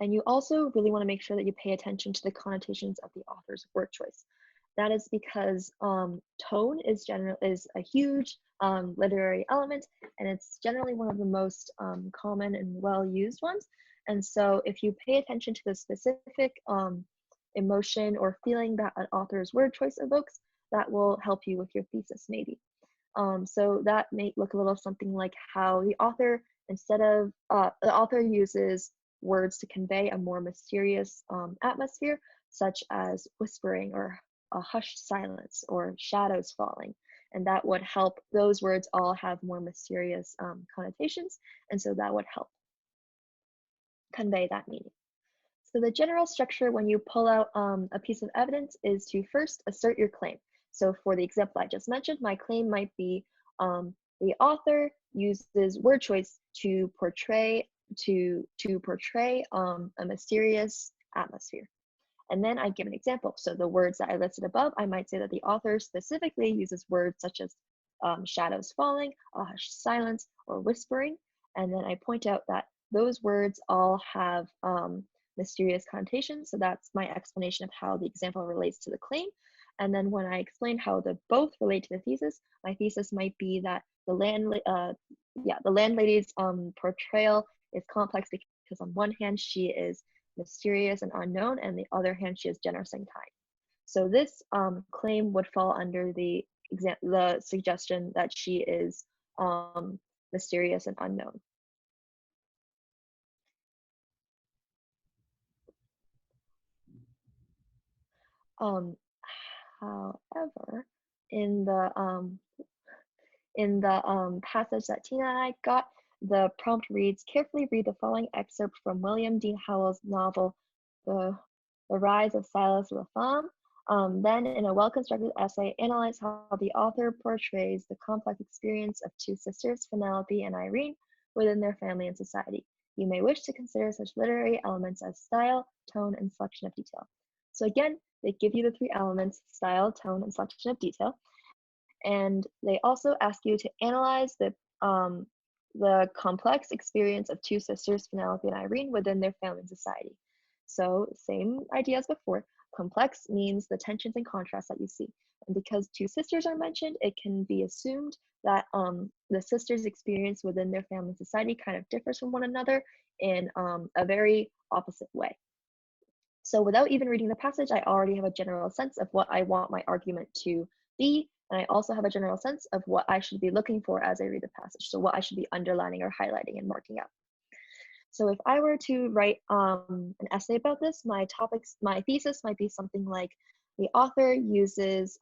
And you also really want to make sure that you pay attention to the connotations of the author's word choice. That is because tone is a huge literary element, and it's generally one of the most common and well-used ones. And so if you pay attention to the specific emotion or feeling that an author's word choice evokes, that will help you with your thesis maybe. So that may look a little something like how the author, the author uses words to convey a more mysterious atmosphere, such as whispering or a hushed silence or shadows falling. And that would help, those words all have more mysterious connotations. And so that would help convey that meaning. So the general structure when you pull out a piece of evidence is to first assert your claim. So for the example I just mentioned, my claim might be the author uses word choice to portray a mysterious atmosphere. And then I give an example. So the words that I listed above, I might say that the author specifically uses words such as shadows falling, a hushed silence, or whispering. And then I point out that those words all have mysterious connotations. So that's my explanation of how the example relates to the claim. And then when I explain how the both relate to the thesis, my thesis might be that the landlady's portrayal is complex because on one hand she is mysterious and unknown, and the other hand she is generous and kind. So this claim would fall under the suggestion that she is mysterious and unknown. However, in the passage that Tina and I got, the prompt reads, carefully read the following excerpt from William Dean Howell's novel, The Rise of Silas Lapham. Then, in a well-constructed essay, analyze how the author portrays the complex experience of 2 sisters, Penelope and Irene, within their family and society. You may wish to consider such literary elements as style, tone, and selection of detail. So again, they give you the 3 elements, style, tone, and selection of detail. And they also ask you to analyze the complex experience of 2 sisters, Penelope and Irene, within their family and society. So same idea as before, Complex means the tensions and contrasts that you see. And because two sisters are mentioned, it can be assumed that the sisters' experience within their family society kind of differs from one another in a very opposite way. So without even reading the passage, I already have a general sense of what I want my argument to be. And I also have a general sense of what I should be looking for as I read the passage. So what I should be underlining or highlighting and marking out. So if I were to write an essay about this, my thesis might be something like the author utilizes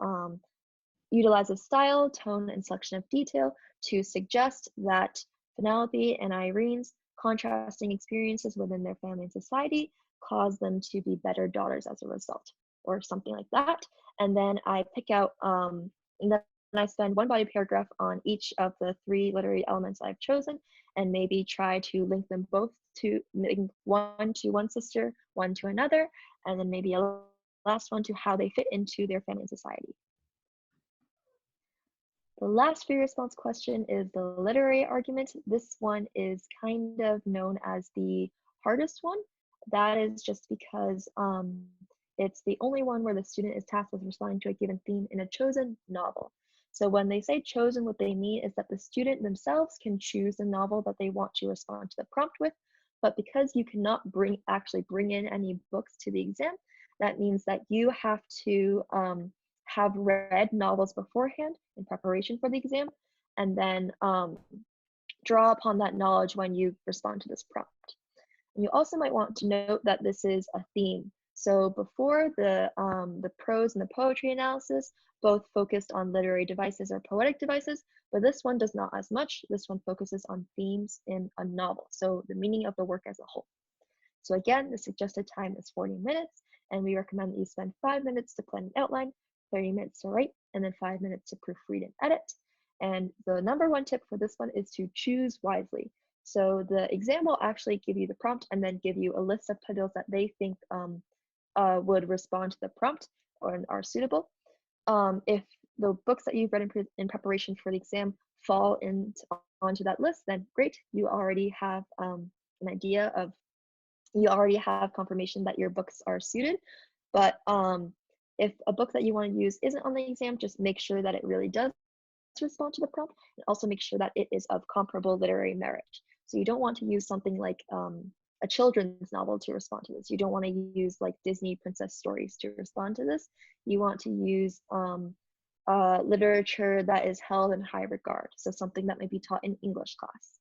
style, tone, and selection of detail to suggest that Penelope and Irene's contrasting experiences within their family and society cause them to be better daughters as a result, or something like that. And then I pick out, and then I spend one body paragraph on each of the three literary elements I've chosen, and maybe try to link them both to one to one sister, one to another, and then maybe a last one to how they fit into their family and society. The last free response question is the literary argument. This one is kind of known as the hardest one. That is just because it's the only one where the student is tasked with responding to a given theme in a chosen novel. So when they say chosen, what they mean is that the student themselves can choose the novel that they want to respond to the prompt with. But because you cannot actually bring in any books to the exam, that means that you have to have read novels beforehand in preparation for the exam, and then draw upon that knowledge when you respond to this prompt. And you also might want to note that this is a theme. So before the prose and the poetry analysis both focused on literary devices or poetic devices, but this one does not as much. This one focuses on themes in a novel, so the meaning of the work as a whole. So again, the suggested time is 40 minutes, and we recommend that you spend 5 minutes to plan an outline, 30 minutes to write, and then 5 minutes to proofread and edit. And the number one tip for this one is to choose wisely. So the exam will actually give you the prompt and then give you a list of titles that they think would respond to the prompt or are suitable. If the books that you've read in preparation for the exam fall onto that list, then great, you already have an idea of, you already have confirmation that your books are suited. But if a book that you want to use isn't on the exam, just make sure that it really does respond to the prompt, and also make sure that it is of comparable literary merit. So you don't want to use something like a children's novel to respond to this. You don't want to use like Disney princess stories to respond to this. You want to use literature that is held in high regard, so something that may be taught in English class.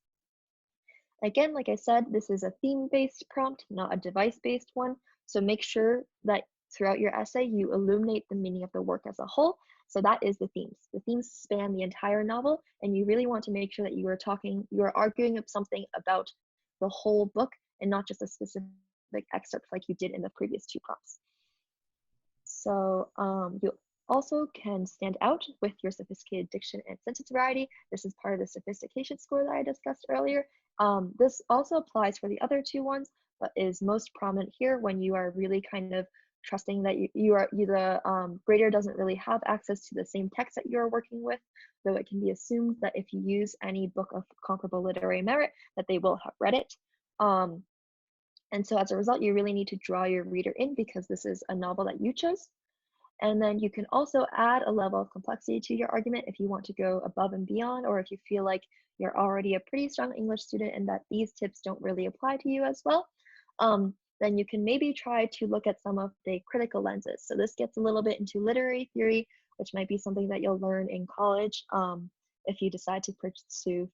Again, like I said, this is a theme-based prompt, not a device-based one. So make sure that throughout your essay, you illuminate the meaning of the work as a whole. So that is the themes. The themes span the entire novel, and you really want to make sure that you are arguing of something about the whole book and not just a specific excerpt like you did in the previous two prompts. So you also can stand out with your sophisticated diction and sentence variety. This is part of the sophistication score that I discussed earlier. This also applies for the other two ones, but is most prominent here when you are really kind of trusting that the grader doesn't really have access to the same text that you're working with, though it can be assumed that if you use any book of comparable literary merit, that they will have read it. And so as a result, you really need to draw your reader in because this is a novel that you chose. And then you can also add a level of complexity to your argument if you want to go above and beyond, or if you feel like you're already a pretty strong English student and that these tips don't really apply to you as well. Then you can maybe try to look at some of the critical lenses. So this gets a little bit into literary theory, which might be something that you'll learn in college if you decide to pursue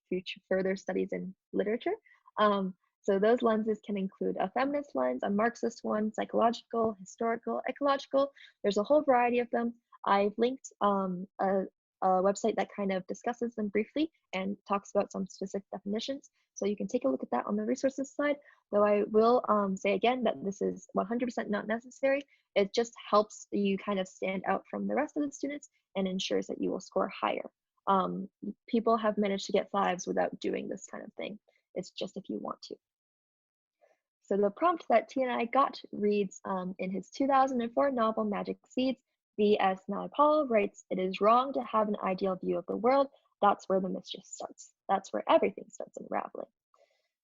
further studies in literature. So those lenses can include a feminist lens, a Marxist one, psychological, historical, ecological. There's a whole variety of them. I've linked a website that kind of discusses them briefly and talks about some specific definitions. So you can take a look at that on the resources slide, though I will say again that this is 100% not necessary. It just helps you kind of stand out from the rest of the students and ensures that you will score higher. People have managed to get 5s without doing this kind of thing. It's just if you want to. So the prompt that T and I got reads in his 2004 novel Magic Seeds, V.S. Naipaul writes, "It is wrong to have an ideal view of the world. That's where the mischief starts. That's where everything starts unraveling."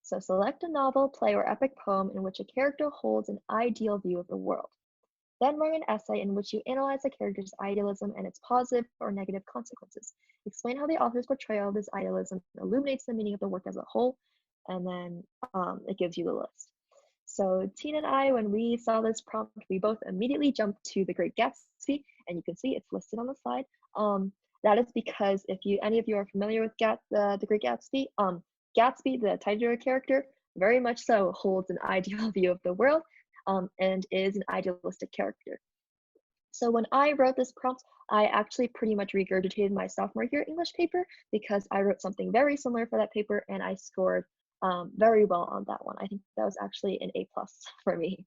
So select a novel, play, or epic poem in which a character holds an ideal view of the world. Then write an essay in which you analyze the character's idealism and its positive or negative consequences. Explain how the author's portrayal of this idealism illuminates the meaning of the work as a whole, and then it gives you the list. So Tina and I, when we saw this prompt, we both immediately jumped to The Great Gatsby, and you can see it's listed on the slide. That is because if any of you are familiar with The Great Gatsby, Gatsby, the titular character, very much so holds an ideal view of the world and is an idealistic character. So when I wrote this prompt, I actually pretty much regurgitated my sophomore year English paper because I wrote something very similar for that paper and I scored very well on that one. I think that was actually an A+ for me.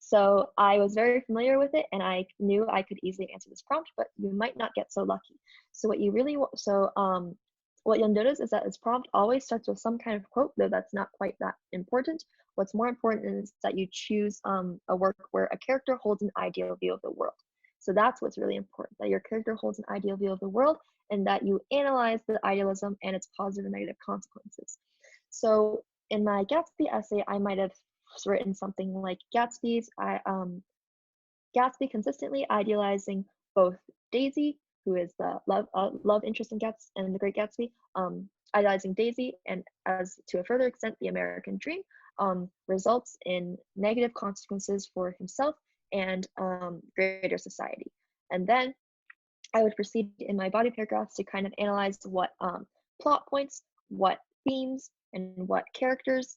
So I was very familiar with it and I knew I could easily answer this prompt, but you might not get so lucky. So what you really want, what you'll notice is that this prompt always starts with some kind of quote, though that's not quite that important. What's more important is that you choose a work where a character holds an ideal view of the world. So that's what's really important, that your character holds an ideal view of the world and that you analyze the idealism and its positive and negative consequences. So in my Gatsby essay, I might have written something like Gatsby consistently idealizing both Daisy, who is the love interest in The Great Gatsby, idealizing Daisy, and as to a further extent, the American dream, results in negative consequences for himself and greater society. And then I would proceed in my body paragraphs to kind of analyze what plot points, what themes, and what characters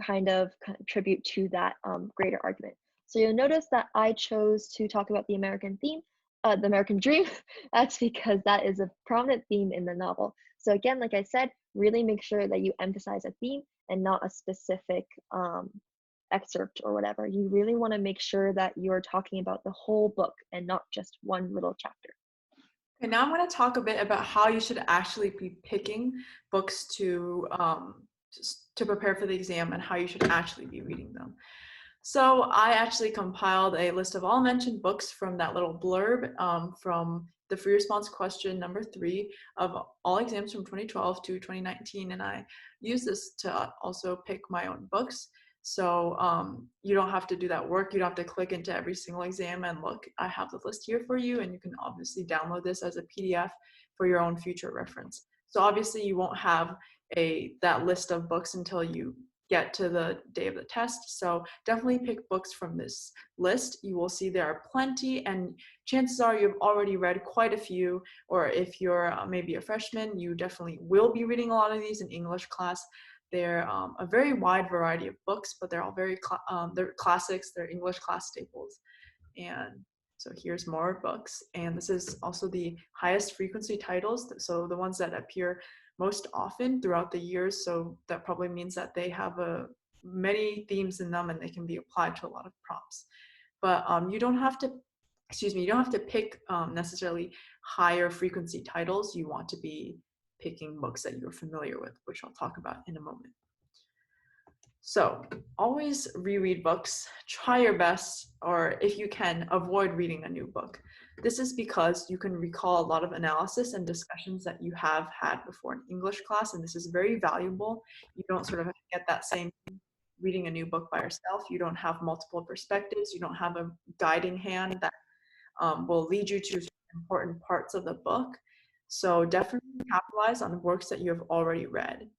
kind of contribute to that greater argument. So you'll notice that I chose to talk about the American theme, the American dream. That's because that is a prominent theme in the novel. So again, like I said, really make sure that you emphasize a theme and not a specific excerpt or whatever. You really want to make sure that you're talking about the whole book and not just one little chapter. Okay, now I'm going to talk a bit about how you should actually be picking books to prepare for the exam and how you should actually be reading them. So I actually compiled a list of all mentioned books from that little blurb from the free response question number 3 of all exams from 2012 to 2019, and I use this to also pick my own books. So you don't have to do that work. You don't have to click into every single exam and look. I have the list here for you, and you can obviously download this as a PDF for your own future reference. So obviously you won't have that list of books until you get to the day of the test. So definitely pick books from this list. You will see there are plenty, and chances are you've already read quite a few, or if you're maybe a freshman, you definitely will be reading a lot of these in English class. They're a very wide variety of books, but they're all they're classics, they're English class staples. And so here's more books, and this is also the highest frequency titles, so the ones that appear most often throughout the years. So that probably means that they have many themes in them and they can be applied to a lot of prompts. But you don't have to pick necessarily higher frequency titles. You want to be picking books that you're familiar with, which I'll talk about in a moment. So always reread books. Try your best, or if you can, avoid reading a new book. This is because you can recall a lot of analysis and discussions that you have had before in English class, and this is very valuable. You don't sort of get that same reading a new book by yourself. You don't have multiple perspectives. You don't have a guiding hand that will lead you to important parts of the book. So definitely capitalize on works that you have already read.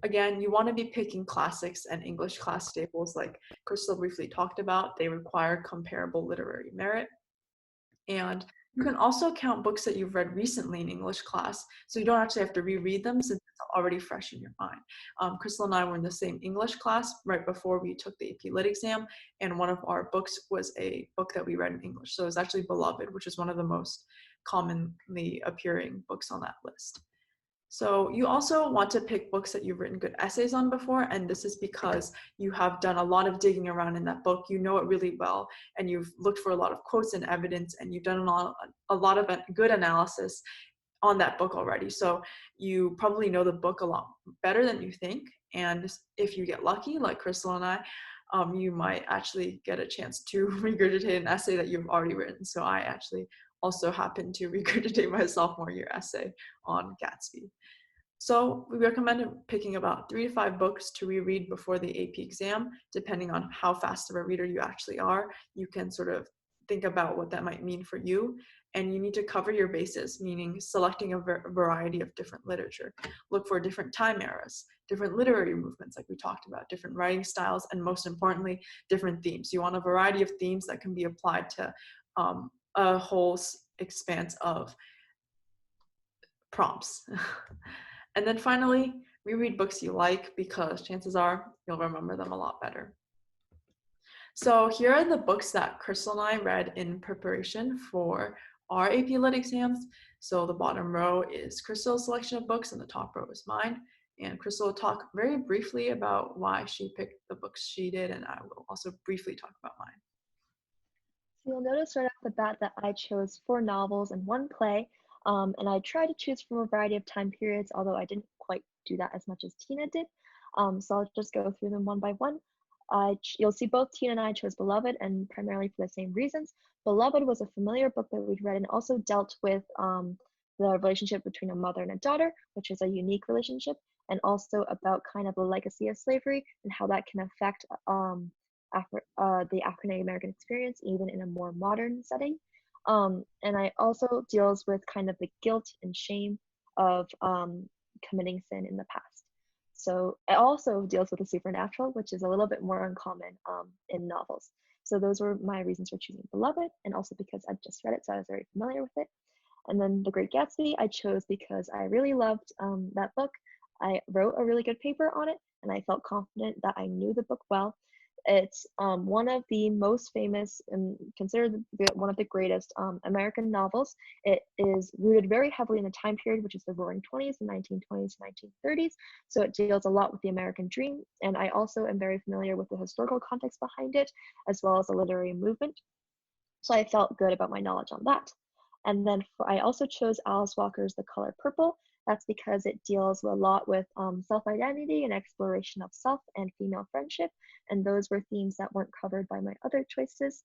Again, you want to be picking classics and English class staples like Crystal briefly talked about. They require comparable literary merit. And you can also count books that you've read recently in English class, so you don't actually have to reread them since it's already fresh in your mind. Crystal and I were in the same English class right before we took the AP Lit exam, and one of our books was a book that we read in English. So it was actually Beloved, which is one of the most commonly appearing books on that list. So you also want to pick books that you've written good essays on before, and this is because you have done a lot of digging around in that book. You know it really well, and you've looked for a lot of quotes and evidence, and you've done a lot of good analysis on that book already. So you probably know the book a lot better than you think, and if you get lucky, like Crystal and I, you might actually get a chance to regurgitate an essay that you've already written. So I actually also happened to regurgitate my sophomore year essay on Gatsby. So we recommend picking about 3 to 5 books to reread before the AP exam, depending on how fast of a reader you actually are. You can sort of think about what that might mean for you. And you need to cover your bases, meaning selecting a variety of different literature. Look for different time eras, different literary movements, like we talked about, different writing styles, and most importantly, different themes. You want a variety of themes that can be applied to a whole expanse of prompts. And then finally, reread books you like because chances are you'll remember them a lot better. So here are the books that Crystal and I read in preparation for our AP Lit exams. So the bottom row is Crystal's selection of books and the top row is mine. And Crystal will talk very briefly about why she picked the books she did, and I will also briefly talk about mine. So you'll notice right off the bat that I chose 4 novels and 1 play, and I tried to choose from a variety of time periods, although I didn't quite do that as much as Tina did. So I'll just go through them one by one. You'll see both Tina and I chose Beloved, and primarily for the same reasons. Beloved was a familiar book that we'd read and also dealt with the relationship between a mother and a daughter, which is a unique relationship, and also about kind of the legacy of slavery and how that can affect the African American experience, even in a more modern setting. And I also deals with kind of the guilt and shame of committing sin in the past. So it also deals with the supernatural, which is a little bit more uncommon in novels. So those were my reasons for choosing Beloved, and also because I just read it, so I was very familiar with it. And then The Great Gatsby, I chose because I really loved that book. I wrote a really good paper on it, and I felt confident that I knew the book well. It's one of the most famous and considered one of the greatest American novels. It is rooted very heavily in the time period, which is the Roaring 20s, the 1920s, 1930s. So it deals a lot with the American dream. And I also am very familiar with the historical context behind it, as well as the literary movement. So I felt good about my knowledge on that. And then I also chose Alice Walker's The Color Purple. That's because it deals a lot with self-identity and exploration of self and female friendship. And those were themes that weren't covered by my other choices.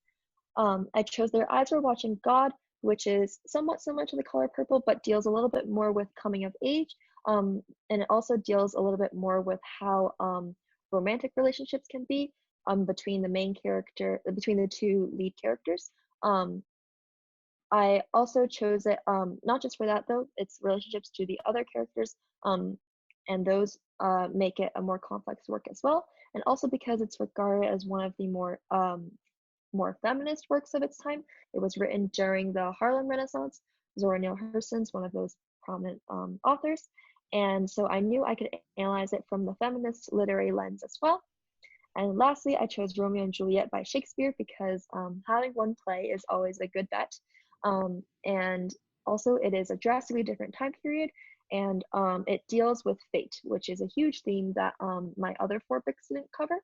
I chose Their Eyes Were Watching God, which is somewhat similar to The Color Purple, but deals a little bit more with coming of age. And it also deals a little bit more with how romantic relationships can be between the 2 lead characters. I also chose it not just for that though, it's relationships to the other characters, and those make it a more complex work as well, and also because it's regarded as one of the more feminist works of its time. It was written during the Harlem Renaissance. Zora Neale Hurston's one of those prominent authors, and so I knew I could analyze it from the feminist literary lens as well. And lastly, I chose Romeo and Juliet by Shakespeare because having 1 play is always a good bet. And also it is a drastically different time period, and it deals with fate, which is a huge theme that my other 4 books didn't cover.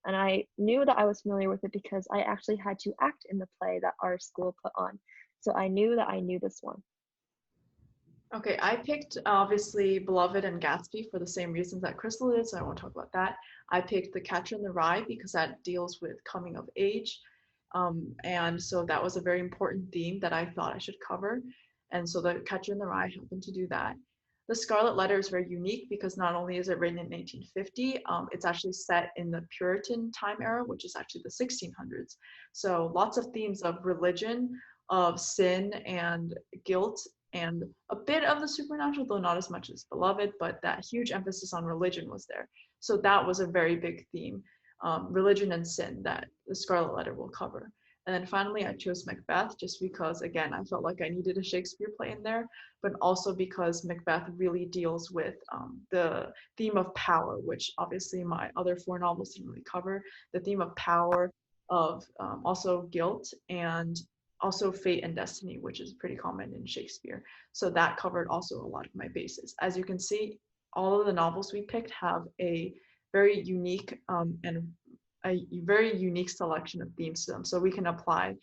And I knew that I was familiar with it because I actually had to act in the play that our school put on. So I knew that I knew this one. Okay, I picked obviously Beloved and Gatsby for the same reasons that Crystal did, so I won't talk about that. I picked The Catcher in the Rye because that deals with coming of age. And so that was a very important theme that I thought I should cover. And so The Catcher in the Rye happened to do that. The Scarlet Letter is very unique because not only is it written in 1850, it's actually set in the Puritan time era, which is actually the 1600s. So lots of themes of religion, of sin and guilt, and a bit of the supernatural, though not as much as Beloved, but that huge emphasis on religion was there. So that was a very big theme, religion and sin, that the Scarlet Letter will cover. And then finally, I chose Macbeth just because, again, I felt like I needed a Shakespeare play in there, but also because Macbeth really deals with the theme of power, which obviously my other 4 novels didn't really cover, the theme of power, of also guilt, and also fate and destiny, which is pretty common in Shakespeare. So that covered also a lot of my bases. As you can see, all of the novels we picked have a very unique and a very unique selection of themes to them. So we can apply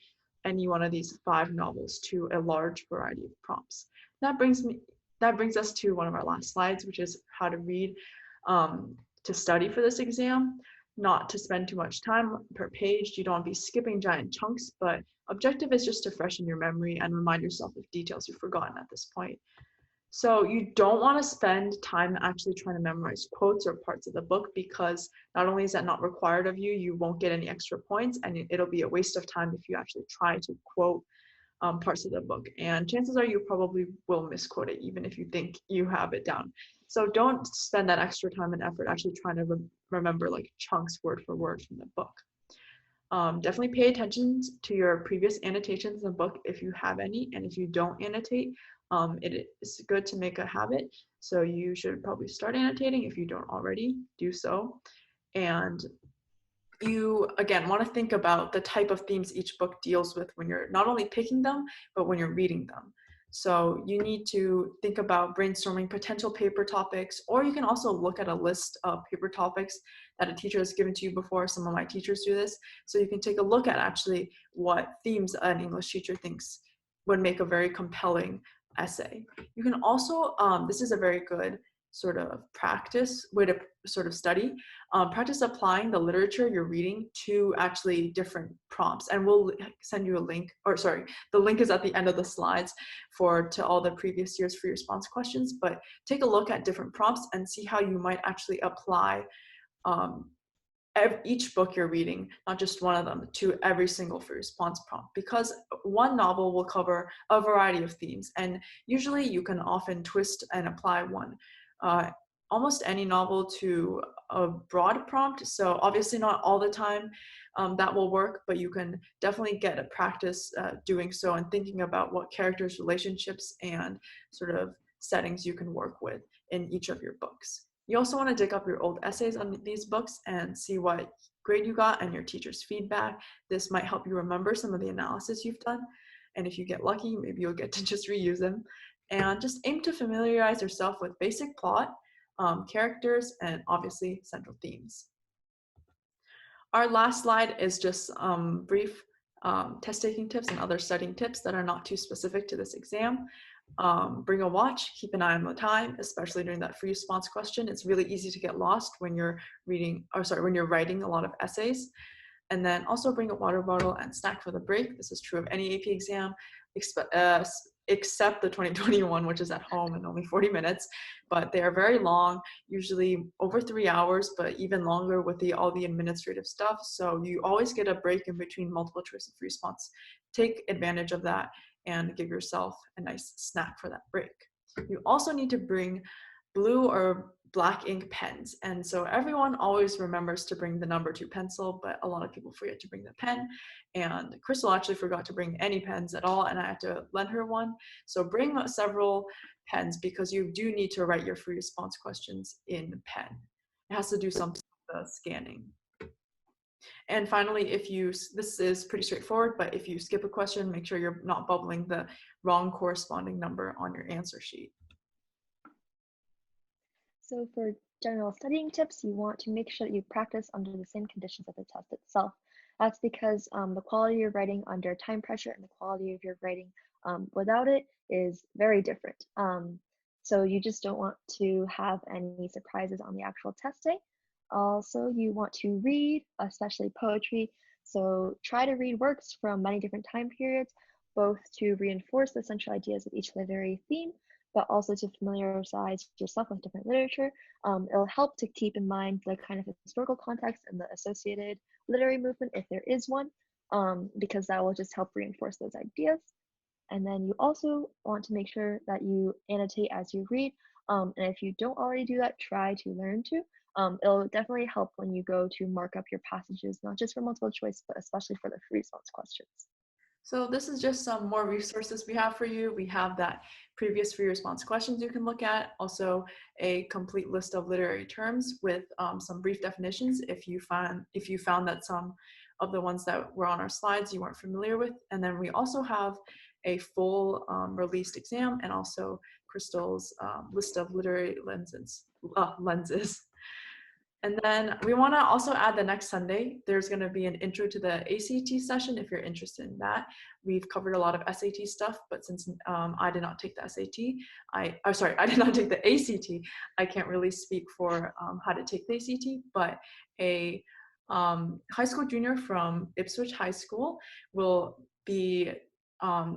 any one of these 5 novels to a large variety of prompts. That brings us to one of our last slides, which is how to read to study for this exam. Not to spend too much time per page. You don't want to be skipping giant chunks, but objective is just to freshen your memory and remind yourself of details you've forgotten at this point. So you don't want to spend time actually trying to memorize quotes or parts of the book, because not only is that not required of you, you won't get any extra points, and it'll be a waste of time if you actually try to quote parts of the book. And chances are you probably will misquote it, even if you think you have it down. So don't spend that extra time and effort actually trying to remember like chunks word for word from the book. Definitely pay attention to your previous annotations in the book if you have any, and if you don't annotate, it is good to make a habit. So you should probably start annotating if you don't already do so. And you, again, want to think about the type of themes each book deals with when you're not only picking them, but when you're reading them. So you need to think about brainstorming potential paper topics, or you can also look at a list of paper topics that a teacher has given to you before. Some of my teachers do this. So you can take a look at actually what themes an English teacher thinks would make a very compelling essay. You can also, this is a very good sort of practice way to sort of study. Practice applying the literature you're reading to actually different prompts, and we'll send you a link, or sorry, the link is at the end of the slides to all the previous year's free response questions. But take a look at different prompts and see how you might actually apply um, each book you're reading, not just one of them, to every single free response prompt, because one novel will cover a variety of themes, and usually you can often twist and apply one almost any novel to a broad prompt. So obviously not all the time that will work, but you can definitely get a practice doing so and thinking about what characters, relationships, and sort of settings you can work with in each of your books. You also want to dig up your old essays on these books and see what grade you got and your teacher's feedback. This might help you remember some of the analysis you've done. And if you get lucky, maybe you'll get to just reuse them. And just aim to familiarize yourself with basic plot, characters, and obviously central themes. Our last slide is just brief test taking tips and other studying tips that are not too specific to this exam. Bring a watch, keep an eye on the time, especially during that free response question. It's really easy to get lost when you're when you're writing a lot of essays. And then also bring a water bottle and snack for the break. This is true of any AP exam, except the 2021, which is at home and only 40 minutes, but they are very long, usually over 3 hours, but even longer with all the administrative stuff. So you always get a break in between multiple choice and free response. Take advantage of that and give yourself a nice snack for that break. You also need to bring blue or black ink pens. And so everyone always remembers to bring the number 2 pencil, but a lot of people forget to bring the pen. And Crystal actually forgot to bring any pens at all, and I had to lend her one. So bring several pens, because you do need to write your free response questions in pen. It has to do something with the scanning. And finally, this is pretty straightforward, but if you skip a question, make sure you're not bubbling the wrong corresponding number on your answer sheet. So for general studying tips, you want to make sure that you practice under the same conditions as the test itself. That's because the quality of your writing under time pressure and the quality of your writing without it is very different. So you just don't want to have any surprises on the actual test day. Also, you want to read, especially poetry. So try to read works from many different time periods, both to reinforce the central ideas of each literary theme, but also to familiarize yourself with different literature. It'll help to keep in mind the kind of historical context and the associated literary movement, if there is one, because that will just help reinforce those ideas. And then you also want to make sure that you annotate as you read. And if you don't already do that, try to learn to. It'll definitely help when you go to mark up your passages, not just for multiple choice, but especially for the free response questions. So this is just some more resources we have for you. We have that previous free response questions you can look at, also a complete list of literary terms with some brief definitions if you found that some of the ones that were on our slides you weren't familiar with. And then we also have a full released exam and also Crystal's list of literary lenses. And then we want to also add the next Sunday, there's going to be an intro to the ACT session if you're interested in that. We've covered a lot of SAT stuff, but since I did not take the SAT, I did not take the ACT, I can't really speak for how to take the ACT, but a high school junior from Ipswich High School will be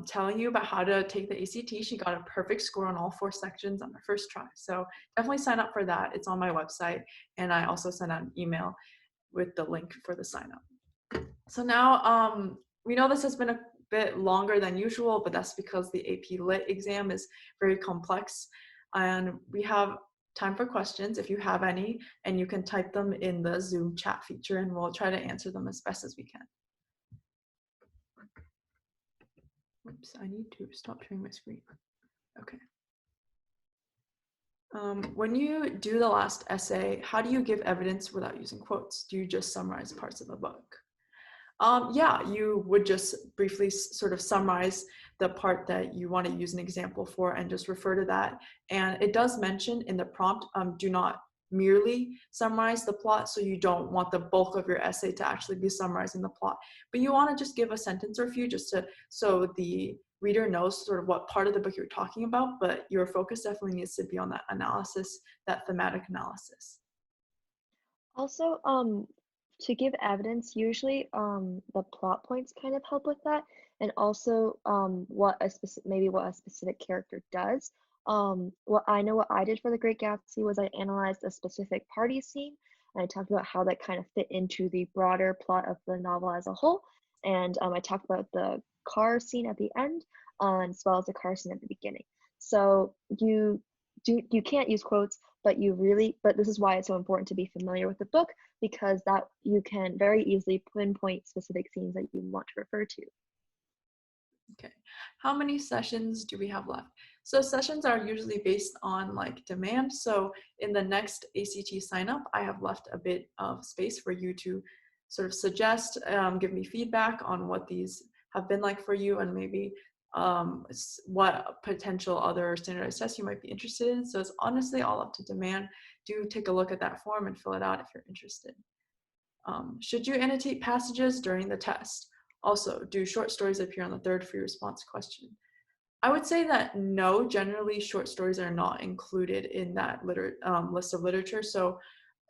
telling you about how to take the ACT. She got a perfect score on all 4 sections on her first try. So definitely sign up for that. It's on my website. And I also sent out an email with the link for the sign up. So now we know this has been a bit longer than usual, but that's because the AP Lit exam is very complex. And we have time for questions if you have any, and you can type them in the Zoom chat feature and we'll try to answer them as best as we can. Oops, I need to stop sharing my screen. Okay. When you do the last essay, how do you give evidence without using quotes? Do you just summarize parts of the book? Yeah, you would just briefly sort of summarize the part that you want to use an example for and just refer to that. And it does mention in the prompt, do not merely summarize the plot. So you don't want the bulk of your essay to actually be summarizing the plot, but you want to just give a sentence or a few just to, so the reader knows sort of what part of the book you're talking about, but your focus definitely needs to be on that analysis, that thematic analysis. Also, to give evidence, usually the plot points kind of help with that, and also what a specific character does. What I did for The Great Gatsby was I analyzed a specific party scene, and I talked about how that kind of fit into the broader plot of the novel as a whole. And I talked about the car scene at the end, as well as the car scene at the beginning. So you can't use quotes, but this is why it's so important to be familiar with the book, because that you can very easily pinpoint specific scenes that you want to refer to. Okay, how many sessions do we have left? So sessions are usually based on like demand. So in the next ACT sign up, I have left a bit of space for you to sort of suggest, give me feedback on what these have been like for you, and maybe what potential other standardized tests you might be interested in. So it's honestly all up to demand. Do take a look at that form and fill it out if you're interested. Should you annotate passages during the test? Also, do short stories appear on the third free response question? I would say that no, generally short stories are not included in that list of literature. So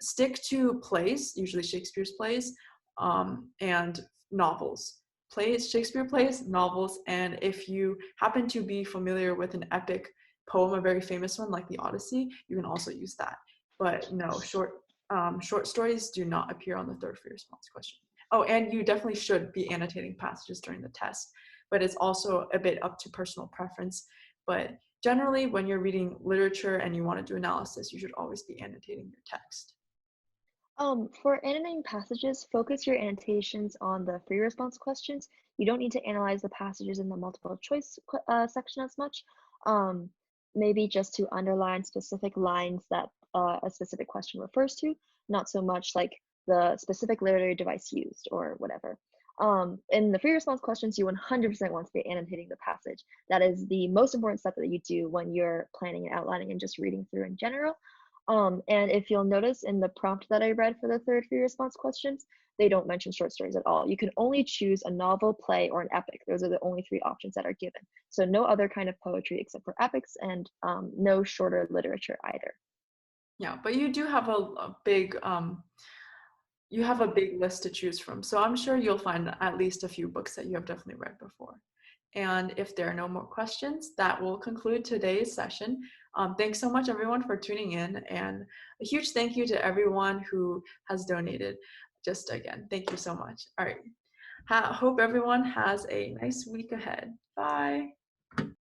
stick to plays, usually Shakespeare's plays, and novels. Plays, Shakespeare plays, novels, and if you happen to be familiar with an epic poem, a very famous one like the Odyssey, you can also use that. But no, short stories do not appear on the third free response question. Oh, and you definitely should be annotating passages during the test, but it's also a bit up to personal preference. But generally, when you're reading literature and you want to do analysis, you should always be annotating your text. For annotating passages, focus your annotations on the free response questions. You don't need to analyze the passages in the multiple choice section as much. Maybe just to underline specific lines that a specific question refers to, not so much like the specific literary device used or whatever. In the free response questions, you 100% want to be annotating the passage. That is the most important step that you do when you're planning and outlining and just reading through in general. And if you'll notice in the prompt that I read for the third free response questions, they don't mention short stories at all. You can only choose a novel, play, or an epic. Those are the only 3 options that are given. So no other kind of poetry except for epics, and no shorter literature either. Yeah, but you do have a big list to choose from. So I'm sure you'll find at least a few books that you have definitely read before. And if there are no more questions, that will conclude today's session. Thanks so much, everyone, for tuning in. And a huge thank you to everyone who has donated. Just again, thank you so much. All right. Hope everyone has a nice week ahead. Bye.